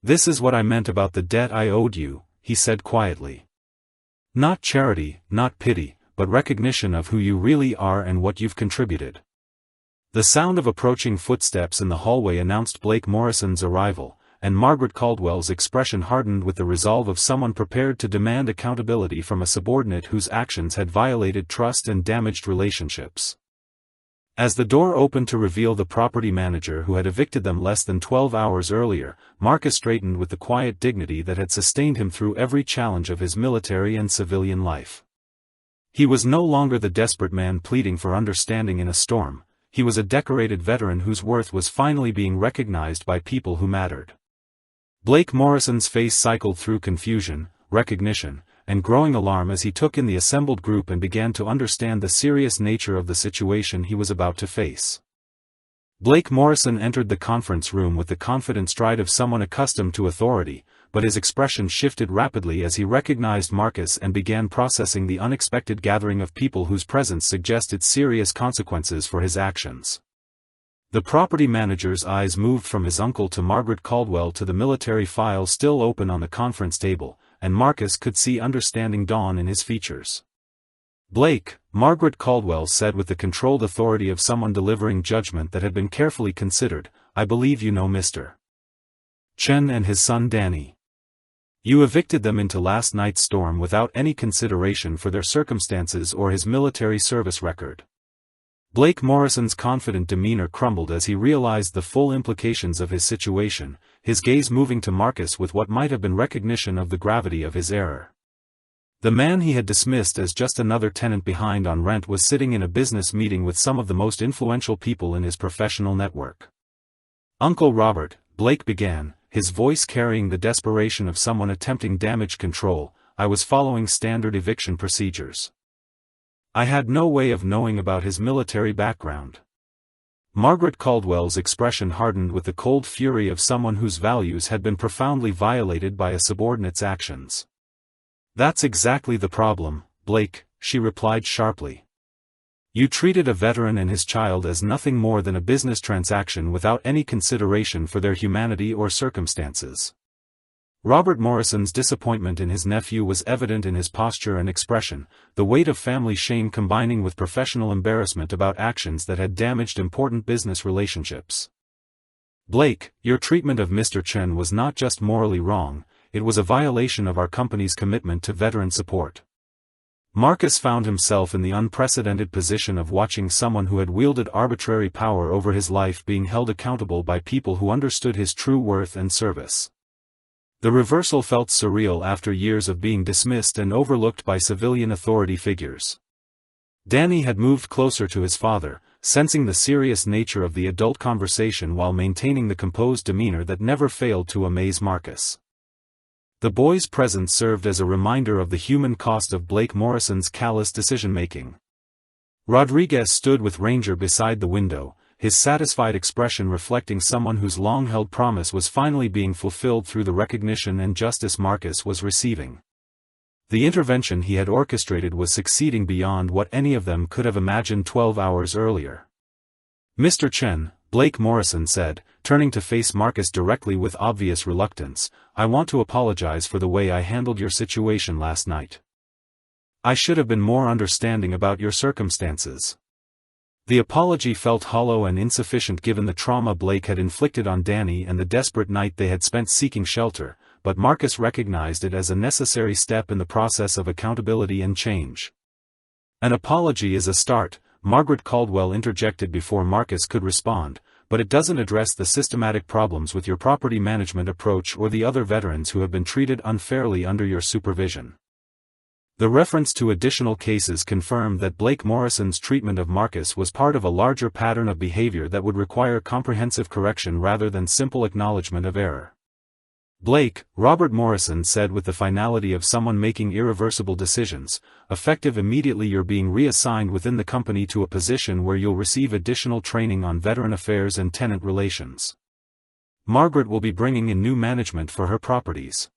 S1: "This is what I meant about the debt I owed you," he said quietly. "Not charity, not pity, but recognition of who you really are and what you've contributed." The sound of approaching footsteps in the hallway announced Blake Morrison's arrival, and Margaret Caldwell's expression hardened with the resolve of someone prepared to demand accountability from a subordinate whose actions had violated trust and damaged relationships. As the door opened to reveal the property manager who had evicted them less than 12 hours earlier, Marcus straightened with the quiet dignity that had sustained him through every challenge of his military and civilian life. He was no longer the desperate man pleading for understanding in a storm. He was a decorated veteran whose worth was finally being recognized by people who mattered. Blake Morrison's face cycled through confusion, recognition, and growing alarm as he took in the assembled group and began to understand the serious nature of the situation he was about to face. Blake Morrison entered the conference room with the confident stride of someone accustomed to authority, but his expression shifted rapidly as he recognized Marcus and began processing the unexpected gathering of people whose presence suggested serious consequences for his actions. The property manager's eyes moved from his uncle to Margaret Caldwell to the military file still open on the conference table, and Marcus could see understanding dawn in his features. "Blake," Margaret Caldwell said with the controlled authority of someone delivering judgment that had been carefully considered, "I believe you know Mr. Chen and his son Danny. You evicted them into last night's storm without any consideration for their circumstances or his military service record." Blake Morrison's confident demeanor crumbled as he realized the full implications of his situation, his gaze moving to Marcus with what might have been recognition of the gravity of his error. The man he had dismissed as just another tenant behind on rent was sitting in a business meeting with some of the most influential people in his professional network. "Uncle Robert," Blake began, his voice carrying the desperation of someone attempting damage control, "I was following standard eviction procedures. I had no way of knowing about his military background." Margaret Caldwell's expression hardened with the cold fury of someone whose values had been profoundly violated by a subordinate's actions. "That's exactly the problem, Blake," she replied sharply. "You treated a veteran and his child as nothing more than a business transaction without any consideration for their humanity or circumstances." Robert Morrison's disappointment in his nephew was evident in his posture and expression, the weight of family shame combining with professional embarrassment about actions that had damaged important business relationships. "Blake, your treatment of Mr. Chen was not just morally wrong, it was a violation of our company's commitment to veteran support." Marcus found himself in the unprecedented position of watching someone who had wielded arbitrary power over his life being held accountable by people who understood his true worth and service. The reversal felt surreal after years of being dismissed and overlooked by civilian authority figures. Danny had moved closer to his father, sensing the serious nature of the adult conversation while maintaining the composed demeanor that never failed to amaze Marcus. The boy's presence served as a reminder of the human cost of Blake Morrison's callous decision-making. Rodriguez stood with Ranger beside the window, his satisfied expression reflecting someone whose long-held promise was finally being fulfilled through the recognition and justice Marcus was receiving. The intervention he had orchestrated was succeeding beyond what any of them could have imagined 12 hours earlier. "Mr. Chen," Blake Morrison said, turning to face Marcus directly with obvious reluctance, "I want to apologize for the way I handled your situation last night. I should have been more understanding about your circumstances." The apology felt hollow and insufficient given the trauma Blake had inflicted on Danny and the desperate night they had spent seeking shelter, but Marcus recognized it as a necessary step in the process of accountability and change. "An apology is a start," Margaret Caldwell interjected before Marcus could respond, "but it doesn't address the systematic problems with your property management approach or the other veterans who have been treated unfairly under your supervision." The reference to additional cases confirmed that Blake Morrison's treatment of Marcus was part of a larger pattern of behavior that would require comprehensive correction rather than simple acknowledgement of error. "Blake," Robert Morrison said with the finality of someone making irreversible decisions, "effective immediately you're being reassigned within the company to a position where you'll receive additional training on veteran affairs and tenant relations. Margaret will be bringing in new management for her properties."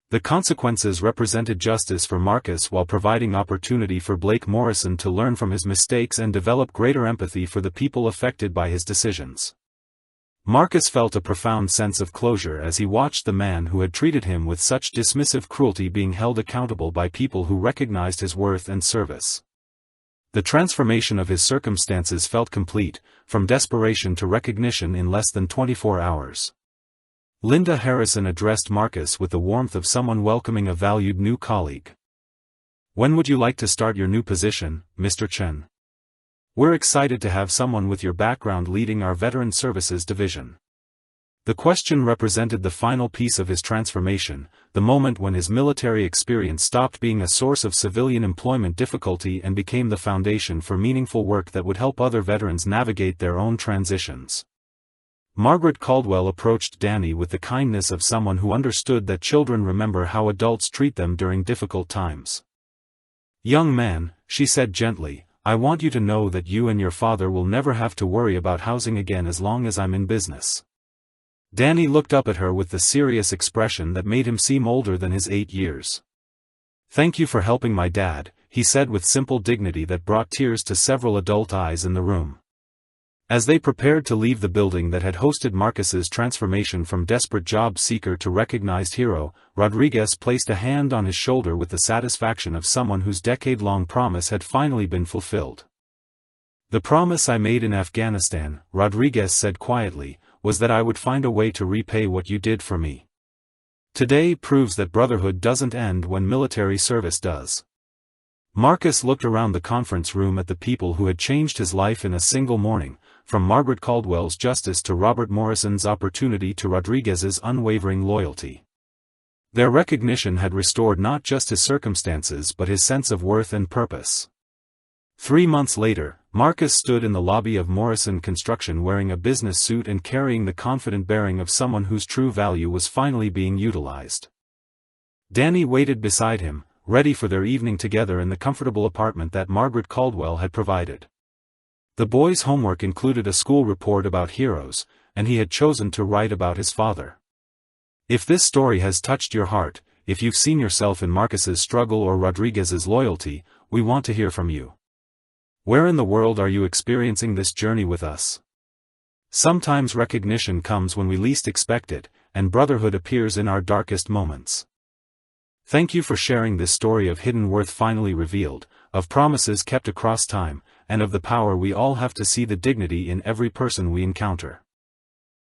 S1: The consequences represented justice for Marcus while providing opportunity for Blake Morrison to learn from his mistakes and develop greater empathy for the people affected by his decisions. Marcus felt a profound sense of closure as he watched the man who had treated him with such dismissive cruelty being held accountable by people who recognized his worth and service. The transformation of his circumstances felt complete, from desperation to recognition in less than 24 hours. Linda Harrison addressed Marcus with the warmth of someone welcoming a valued new colleague. "When would you like to start your new position, Mr. Chen?" We're excited to have someone with your background leading our Veteran Services Division. The question represented the final piece of his transformation, the moment when his military experience stopped being a source of civilian employment difficulty and became the foundation for meaningful work that would help other veterans navigate their own transitions. Margaret Caldwell approached Danny with the kindness of someone who understood that children remember how adults treat them during difficult times. "Young man," she said gently, "I want you to know that you and your father will never have to worry about housing again as long as I'm in business." Danny looked up at her with the serious expression that made him seem older than his 8 years. "Thank you for helping my dad," he said with simple dignity that brought tears to several adult eyes in the room. As they prepared to leave the building that had hosted Marcus's transformation from desperate job seeker to recognized hero, Rodriguez placed a hand on his shoulder with the satisfaction of someone whose decade-long promise had finally been fulfilled. "The promise I made in Afghanistan," Rodriguez said quietly, "was that I would find a way to repay what you did for me. Today proves that brotherhood doesn't end when military service does." Marcus looked around the conference room at the people who had changed his life in a single morning, from Margaret Caldwell's justice to Robert Morrison's opportunity to Rodriguez's unwavering loyalty. Their recognition had restored not just his circumstances but his sense of worth and purpose. 3 months later, Marcus stood in the lobby of Morrison Construction wearing a business suit and carrying the confident bearing of someone whose true value was finally being utilized. Danny waited beside him, ready for their evening together in the comfortable apartment that Margaret Caldwell had provided. The boy's homework included a school report about heroes, and he had chosen to write about his father. If this story has touched your heart, if you've seen yourself in Marcus's struggle or Rodriguez's loyalty, we want to hear from you. Where in the world are you experiencing this journey with us? Sometimes recognition comes when we least expect it, and brotherhood appears in our darkest moments. Thank you for sharing this story of hidden worth finally revealed, of promises kept across time, and of the power we all have to see the dignity in every person we encounter.